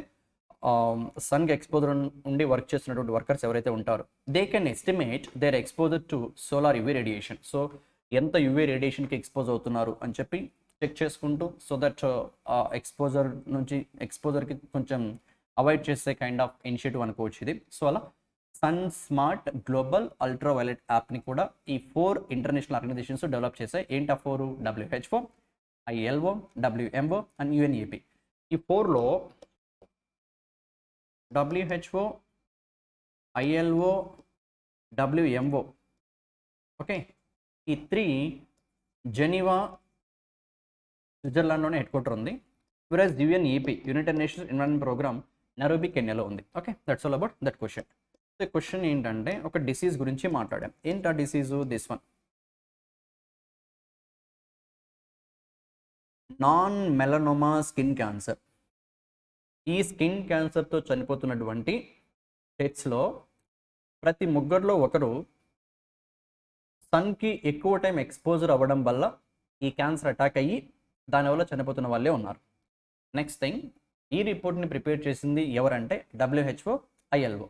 సన్కి ఎక్స్పోజర్ ఉండి వర్క్ చేస్తున్నటువంటి వర్కర్స్ ఎవరైతే ఉంటారో, they can estimate their exposure to solar UV radiation. So ఎంత యువీ రేడియేషన్కి ఎక్స్పోజ్ అవుతున్నారు అని చెప్పి చెక్ చేసుకుంటూ, సో దట్ ఎక్స్పోజర్ నుంచి ఎక్స్పోజర్కి కొంచెం అవాయిడ్ చేసే కైండ్ ఆఫ్ ఇనిషియేటివ్ అనుకోవచ్చు ఇది. సో అలా సన్ స్మార్ట్ గ్లోబల్ అల్ట్రావైలెట్ యాప్ని కూడా ఈ 4 ఇంటర్నేషనల్ ఆర్గనైజేషన్స్ డెవలప్ చేశాయి. ఏంటి ఆ 4? WHO, ILO, WMO and UNEP. ఈ 4లో WHO, ILO, WMO, ఓకే, ఈ 3 జెనీవా, స్విట్జర్లాండ్లోనే హెడ్ క్వార్టర్ ఉంది. whereas UNEP, united nations environment programme, Nairobi, కెన్యాలో ఉంది. Okay, that's all about that question. So question ఏంటంటే, ఒక డిసీజ్ గురించి మాట్లాడాం. ఏంటి ఆ disease? This one, non melanoma skin cancer. ఈ స్కిన్ క్యాన్సర్తో చనిపోతున్నటువంటి డెత్స్లో ప్రతి ముగ్గురులో ఒకరు సన్కి ఎక్కువ టైం ఎక్స్పోజర్ అవ్వడం వల్ల ఈ క్యాన్సర్ అటాక్ అయ్యి దానివల్ల చనిపోతున్న వాళ్ళే ఉన్నారు. నెక్స్ట్ థింగ్, ఈ రిపోర్ట్ని ప్రిపేర్ చేసింది ఎవరంటే WHO, ILO.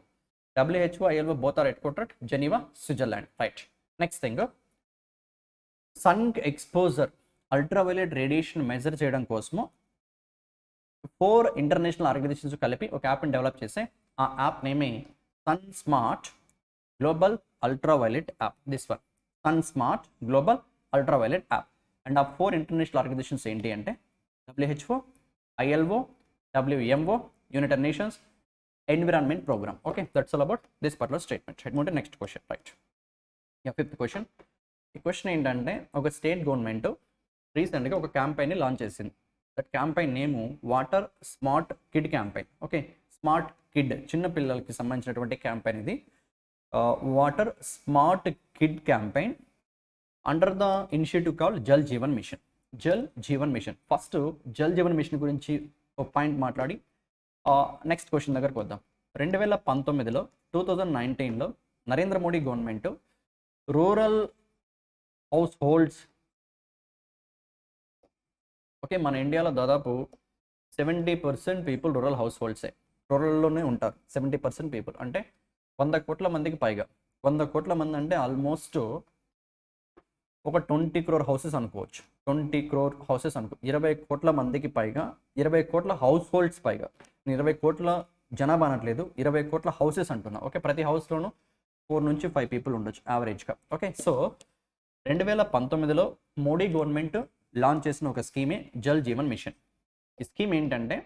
WHO, ILO both are headquartered Geneva, Switzerland. Right. Next thing, sun exposure ultraviolet radiation measure చేయడం కోసము 4 ఇంటర్నేషనల్ ఆర్గనైజేషన్స్ కలిపి ఒక యాప్ని డెవలప్ చేసే ఆ యాప్ నేమే sun smart global ultraviolet app. This one, sun smart global ultraviolet app. And ఆ 4 international organizations ఏంటి అంటే WHO, ILO, WMO, united nations environment programme. Okay, that's all about this particular statement. Head next question. Right. Fifth question. ఈ question ఏంటంటే, ఒక state government రీసెంట్గా ఒక క్యాంపెయిన్ని launch చేసింది. That campaign name water smart kid campaign. Okay, smart kid, చిన్న పిల్లలకి సంబంధించినటువంటి క్యాంపెయిన్ ఇది. Water smart kid campaign under the initiative called Jal Jeevan mission. Jal Jeevan mission. First Jal Jeevan mission గురించి ఒక పాయింట్ మాట్లాడి నెక్స్ట్ క్వశ్చన్ దగ్గరకు వద్దాం. 2019లో 2019లో Narendra Modi government rural house holds, okay, మన ఇండియాలో దాదాపు 70% పీపుల్ రూరల్ హౌస్ హోల్డ్సే, రూరల్లోనే ఉంటారు. 70% పీపుల్ అంటే 100 కోట్ల మందికి పైగా. 100 కోట్ల మంది అంటే ఆల్మోస్ట్ ఒక 20 crore హౌసెస్ అనుకోవచ్చు. 20 crore హౌసెస్ 20 కోట్ల మందికి పైగా, 20 కోట్ల హౌస్ హోల్డ్స్ పైగా. 20 కోట్ల జనాభా అనట్లేదు, 20 కోట్ల హౌసెస్ అంటున్నా. ఓకే, ప్రతి హౌస్లోనూ 4 నుంచి 5 పీపుల్ ఉండొచ్చు యావరేజ్గా. ఓకే, సో 2019లో మోడీ గవర్నమెంట్ లాంచ్ చేసిన ఒక స్కీమే జల్ జీవన్ మిషన్. ఈ స్కీమ్ ఏంటంటే,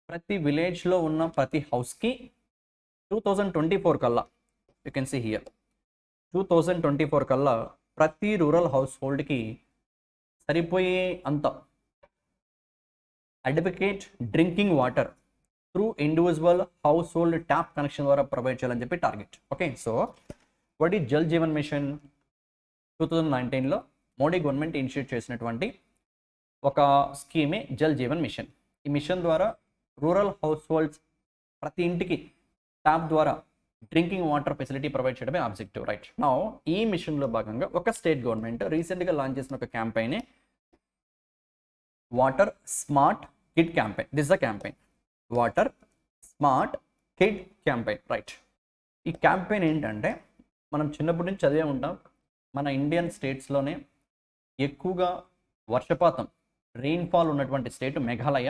ప్రతి విలేజ్లో ఉన్న ప్రతి హౌస్కి 2024 కల్లా, యూ కెన్ సీ హియర్, 2024 కల్లా ప్రతి రూరల్ హౌస్ హోల్డ్కి సరిపోయే అంత adequate drinking water through individual house hold tap connection ద్వారా ప్రొవైడ్ చేయాలని చెప్పి target. Okay, so what is Jal Jeevan mission? 2019లో మోడీ గవర్నమెంట్ ఇనిషియేట్ చేసినటువంటి ఒక స్కీమే జల్ జీవన్ మిషన్. ఈ మిషన్ ద్వారా రూరల్ హౌస్ హోల్డ్స్ ప్రతి ఇంటికి ట్యాప్ ద్వారా డ్రింకింగ్ వాటర్ ఫెసిలిటీ ప్రొవైడ్ చేయడమే ఆబ్జెక్టివ్. రైట్. నౌ ఈ మిషన్లో భాగంగా ఒక స్టేట్ గవర్నమెంట్ రీసెంట్గా లాంచ్ చేసిన ఒక campaign water smart kid campaign. This the campaign, water smart kid campaign. Right. ఈ క్యాంపెయిన్ ఏంటంటే, మనం చిన్నప్పటి నుంచి చదివే ఉంటాం, మన ఇండియన్ స్టేట్స్లోనే ఎక్కువగా వర్షపాతం రెయిన్ఫాల్ ఉన్నటువంటి స్టేట్ మేఘాలయ.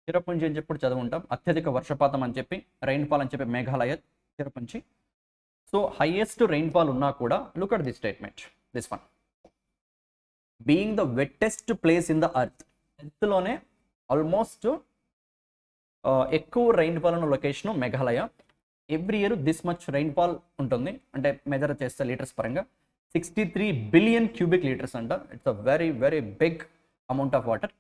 చిరపుంజి అని చెప్పి చదువుంటాం, అత్యధిక వర్షపాతం అని చెప్పి, రెయిన్ఫాల్ అని చెప్పి Meghalaya, Cherrapunji. So highest rainfall ఉన్నా కూడా look at this statement, this one, being the wettest place in the ఎర్త్లోనే ఆల్మోస్ట్ ఎక్కువ రెయిన్ఫాల్ ఉన్న location Meghalaya. Every year this much rainfall ఉంటుంది, అంటే మెజర్ చేస్తే లీటర్స్ పరంగా 63 బిలియన్ క్యూబిక్ లీటర్స్ అంట. It's a very very big amount of water.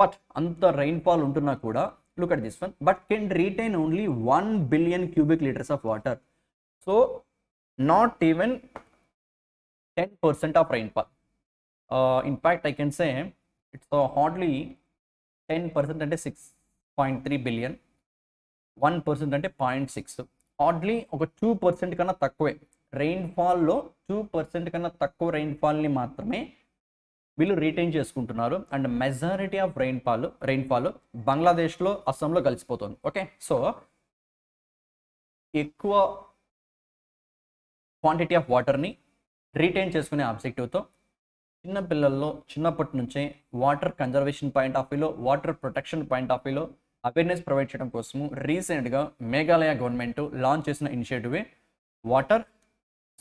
But అంత rainfall ఉంటున్నా కూడా look at this one, but can retain only 1 billion cubic litres of water. So not even 10% of rainfall. In fact I can say it's hardly 10% అంటే 6.3 billion, 1% అంటే 0.6, hardly ఒక 2% కన్నా తక్కువే. రెయిన్ఫాల్లో 2% కన్నా తక్కువ రెయిన్ఫాల్ని మాత్రమే వీళ్ళు రీటైన్ చేసుకుంటున్నారు. అండ్ మెజారిటీ ఆఫ్ రెయిన్ఫాల్ బంగ్లాదేశ్లో, అస్సాంలో కలిసిపోతుంది. ఓకే, సో ఎక్కువ క్వాంటిటీ ఆఫ్ వాటర్ని రీటైన్ చేసుకునే ఆబ్జెక్టివ్తో చిన్నపిల్లల్లో చిన్నప్పటి నుంచే వాటర్ కన్జర్వేషన్ పాయింట్ ఆఫ్ వ్యూలో, వాటర్ ప్రొటెక్షన్ పాయింట్ ఆఫ్ వ్యూలో అవేర్నెస్ ప్రొవైడ్ చేయడం కోసము రీసెంట్గా మేఘాలయ గవర్నమెంట్ లాంచ్ చేసిన ఇనిషియేటివే water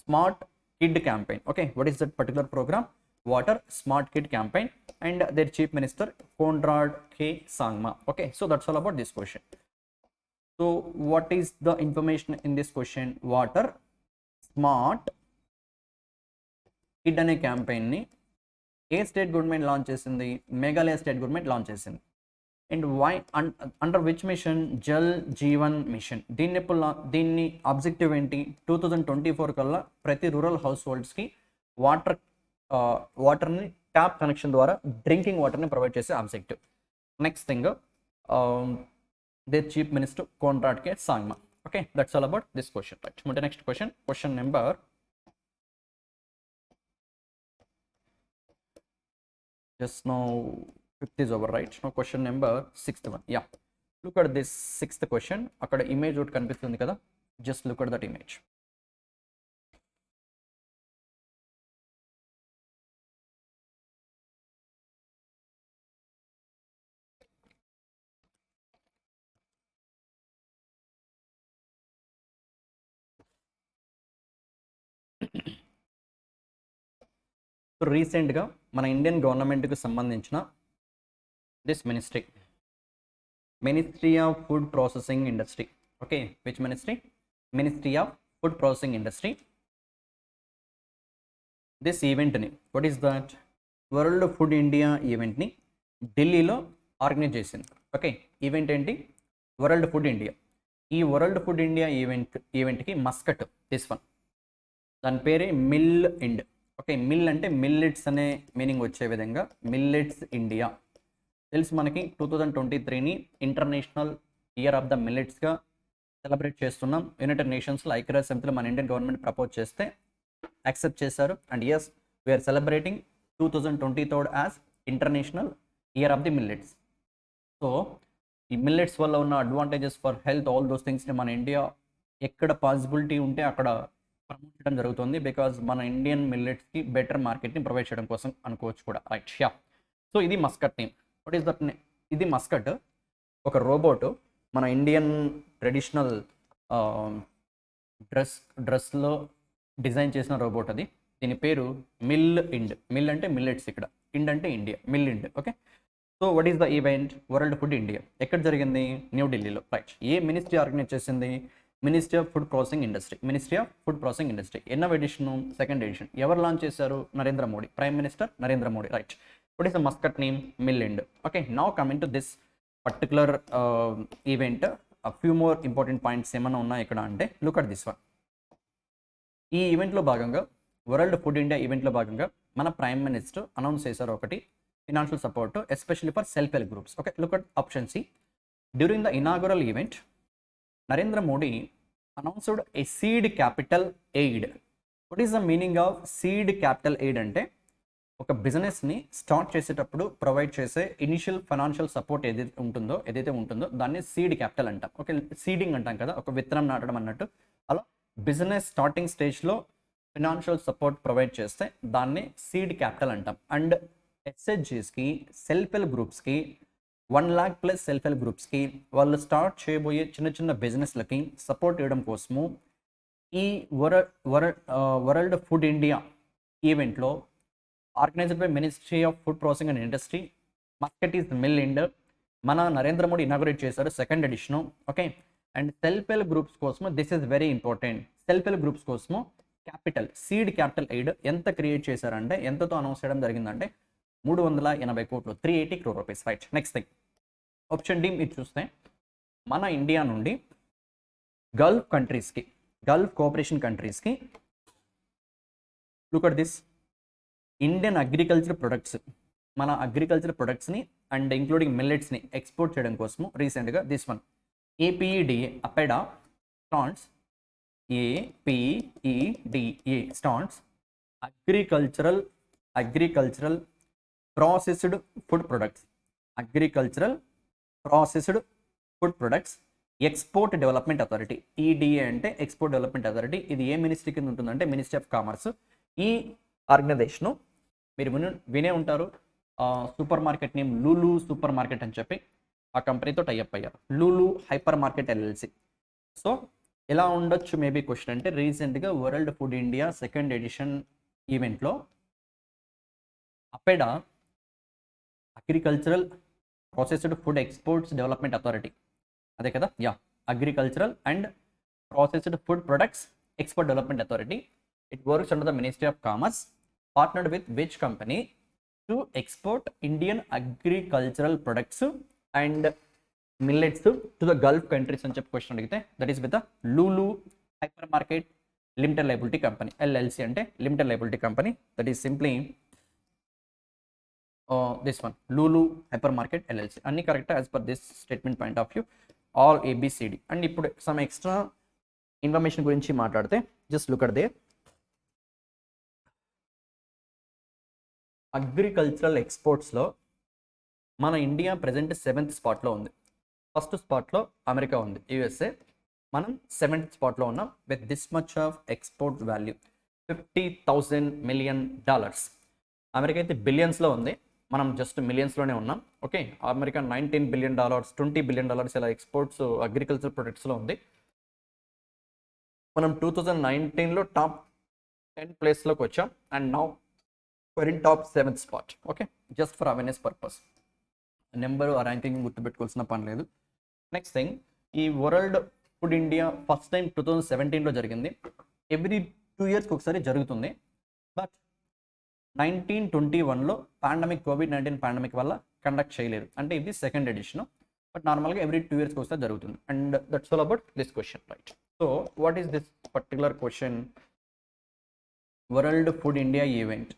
smart kid campaign. Okay, what is that particular programme? Water smart kid campaign, and their chief minister Conrad K Sangma. Okay, so that's all about this question. So what is the information in this question? Water smart kid అనే క్యాంపెయిన్ని ఏ state government launch చేసింది? Meghalaya state government launch చేసింది. And why under which mission? Jal Jeevan mission. దీన్ని objective ఏంటి? 2024 కల్లా ప్రతి rural house హోల్డ్స్కి వాటర్ని ట్యాప్ కనెక్షన్ ద్వారా డ్రింకింగ్ వాటర్ని ప్రొవైడ్ చేసే objective. Next thing, they chief minister Conrad K Sangma. Okay, that's all about this question. Right, ముందు next question, question number just now 5th is over, right? Now question number 6th one. Yeah, look at this 6th question. Akkada image ఒకటి కనిపిస్తుంది కదా, just look at that image. So రీసెంట్గా మన Indian గవర్నమెంట్కి సంబంధించిన this ministry of food processing industry. Okay, which ministry? Ministry of food processing industry. This ఈవెంట్ని, what is that? World food India ఈవెంట్ని ఢిల్లీలో ఆర్గనైజ్ చేసింది. ఓకే, ఈవెంట్ ఏంటి? World food India. ఈ వరల్డ్ ఫుడ్ ఇండియా ఈవెంట్కి mascot, this one, దాని పేరే Mil Ind. Okay, Mil అంటే మిల్లెట్స్ అనే మీనింగ్ వచ్చే విధంగా మిల్లెట్స్ ఇండియా. తెలుసు మనకి 2023ని ఇంటర్నేషనల్ ఇయర్ ఆఫ్ ద మిల్లెట్స్గా సెలబ్రేట్ చేస్తున్నాం. యునైటెడ్ నేషన్స్లో ఐక్యరాజ్య సమితిలో మన ఇండియన్ గవర్నమెంట్ ప్రపోజ్ చేస్తే యాక్సెప్ట్ చేశారు. And yes, we are celebrating 2023 as international year of the millets. So ఈ మిల్లెట్స్ వల్ల ఉన్న advantages for health, all those థింగ్స్ని మన ఇండియా ఎక్కడ పాసిబిలిటీ ఉంటే అక్కడ ప్రమోట్ చేయడం జరుగుతుంది. బికాజ్ మన ఇండియన్ మిల్లెట్స్కి బెటర్ మార్కెట్ని ప్రొవైడ్ చేయడం కోసం అనుకోవచ్చు కూడా. Right, yeah. సో ఇది mascot name. What is that name? ఇది మస్కట్, ఒక రోబోట్, మన ఇండియన్ ట్రెడిషనల్ డ్రెస్లో డిజైన్ చేసిన రోబోట్ అది. దీని పేరు మిల్ ఇండ్. మిల్ అంటే మిల్లెట్స్, ఇక్కడ ఇండ్ అంటే India, Mil Ind. Okay, so what is the event? World food India. ఎక్కడ జరిగింది? న్యూఢిల్లీలో. రైట్, ఏ మినిస్ట్రీ ఆర్గనైజ్ చేసింది? Ministry of food processing industry. Ministry of food processing industry. ఎన్నవ ఎడిషన్? 2nd edition. ఎవరు లాంచ్ చేశారు? Narendra Modi, prime minister Narendra Modi. Right, what is the mascot name? Mil Ind. Okay, now coming to this particular event, few more important points ఏమైనా ఉన్నాయి ఇక్కడ అంటే look at this one. ఈ ఈవెంట్లో భాగంగా, వరల్డ్ ఫుడ్ ఇండియా ఈవెంట్లో భాగంగా మన ప్రైమ్ మినిస్టర్ అనౌన్స్ చేశారు ఒకటి financial support, especially for self help groups. Okay, look at option C. During the inaugural event, Narendra Modi announced a seed capital aid. What is the meaning of seed capital aid? అంటే ఒక బిజినెస్ని start చేసేటప్పుడు provide చేసే initial financial support ఏదైతే ఉంటుందో దాన్ని seed capital అంటాం. Okay, seeding అంటాం కదా, ఒక విత్తనం నాటడం అన్నట్టు. అలా బిజినెస్ స్టార్టింగ్ స్టేజ్లో ఫినాన్షియల్ సపోర్ట్ ప్రొవైడ్ చేస్తే దాన్ని సీడ్ క్యాపిటల్ అంటాం. అండ్ ఎస్హెచ్జిస్కి, సెల్ఫ్ హెల్ప్ గ్రూప్స్కి, 1 lakh ప్లస్ సెల్ఫ్ హెల్ప్ గ్రూప్స్కి వాళ్ళు స్టార్ట్ చేయబోయే చిన్న చిన్న బిజినెస్లకి సపోర్ట్ ఇవ్వడం కోసము ఈ వరల్డ్ ఫుడ్ ఇండియా ఈవెంట్లో organised by ministry of food processing and industry, mascot is Mil Ind, మన నరేంద్ర మోడీ ఇనాగరేట్ చేశారు 2nd edition. Okay. And self help groups కోసము this is very important. Self help groups కోసము capital, seed capital aid ఎంత create చేశారంటే, ఎంతతో announce చేయడం జరిగిందంటే 380 కోట్లు, 380 crore rupees. Right. Next thing, option D మీరు చూస్తే మన ఇండియా నుండి గల్ఫ్ కంట్రీస్కి, గల్ఫ్ కోఆపరేషన్ కంట్రీస్కి, look at this, Indian agriculture products, మన అగ్రికల్చర్ ప్రొడక్ట్స్ని అండ్ ఇంక్లూడింగ్ మిల్లెట్స్ని ఎక్స్పోర్ట్ చేయడం కోసము రీసెంట్గా this one APEDA, APEDA stands, APEDA stands agricultural processed food products, agricultural processed food products export development authority. EDA అంటే export development authority. ఇది ఏ ministry కింద ఉంటుందంటే మినిస్ట్రీ ఆఫ్ కామర్స్. ఈ ఆర్గనైజేషను మీరు వినే ఉంటారు, supermarket name Lulu supermarket అని చెప్పి ఆ కంపెనీతో టైఅప్ అయ్యారు, Lulu hypermarket LLC. So ఎలా ఉండొచ్చు మేబీ క్వశ్చన్ అంటే, రీసెంట్గా world food India 2nd edition ఈవెంట్లో APEDA, agricultural processed food exports development authority, అదే కదా, yeah, agricultural and processed food products export development authority. It works under the ministry of commerce, partnered with which company to export Indian agricultural products and millets to the Gulf countries అని చెప్పి question అడిగితే that is with the Lulu hyper market limited liability company. LLC అంటే limited liability company. That is simply this one, Lulu hypermarket LLC. అన్ని correct as per this statement point of view, all ABCD. And ఇప్పుడు some extra information గురించి మాట్లాడితే just look at they. Agricultural ఎక్స్పోర్ట్స్లో మన India present 7th స్పాట్లో ఉంది. First స్పాట్లో America ఉంది, USA. మనం 7th స్పాట్లో ఉన్నాం with this much of export value, $50,000 million. America అయితే బిలియన్స్లో ఉంది, మనం జస్ట్ మిలియన్స్లోనే ఉన్నాం. ఓకే. అమెరికా $19 billion, $20 billion ఇలా ఎక్స్పోర్ట్స్ అగ్రికల్చర్ ప్రొడక్ట్స్లో ఉంది. మనం 2019లో టాప్ 10 ప్లేస్లోకి వచ్చాం and now we're in top 7th spot. Okay, just for awareness purpose. Number ఆ ర్యాంకింగ్ గుర్తుపెట్టుకోవాల్సిన పని లేదు. నెక్స్ట్ థింగ్, ఈ world food India first time 2017లో జరిగింది. ఎవ్రీ 2 years ఒకసారి జరుగుతుంది. బట్ 2021లో COVID-19 పాండమిక్ వల్ల కండక్ట్ చేయలేదు. అంటే ఇది 2nd ఎడిషన్. బట్ నార్మల్గా ఎవ్రీ 2 years ఒకసారి జరుగుతుంది. And that's all about this question. Right. So what is this particular question? World food India event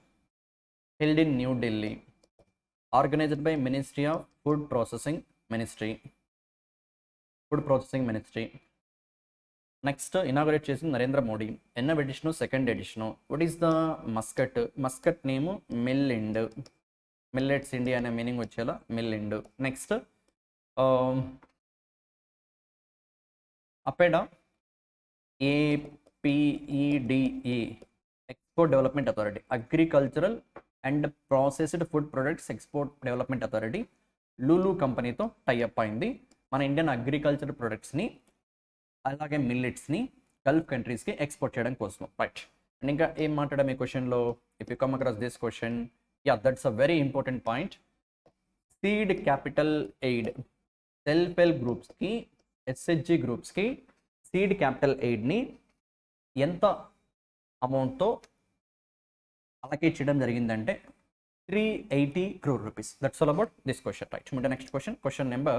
held in New Delhi, organized by Ministry of Food Processing Ministry. Next inaugurate చేసింది నరేంద్ర మోడీ. ఎన్నో edition? 2nd edition. What is the mascot name Mil Ind, millets India అనే meaning వచ్చేలా Mil Ind. Next APEDA, APEDA export development authority, agricultural and processed food products export development authority Lulu కంపెనీతో tie up అయింది మన Indian agriculture ప్రొడక్ట్స్ని అలాగే మిల్లెట్స్ని Gulf కంట్రీస్కి export చేయడం కోసం. Right. And ఇంకా ఏం మాట్లాడడం ఈ క్వశ్చన్లో? If you come across this question, yeah, that's a very important point. Seed capital aid, self help గ్రూప్స్కి, SHG గ్రూప్స్కి సీడ్ క్యాపిటల్ ఎయిడ్ని ఎంత అమౌంట్తో అలకేట్ చేయడం జరిగిందంటే 380 crore rupees. That's all about this question. Right. Move to next question. Question number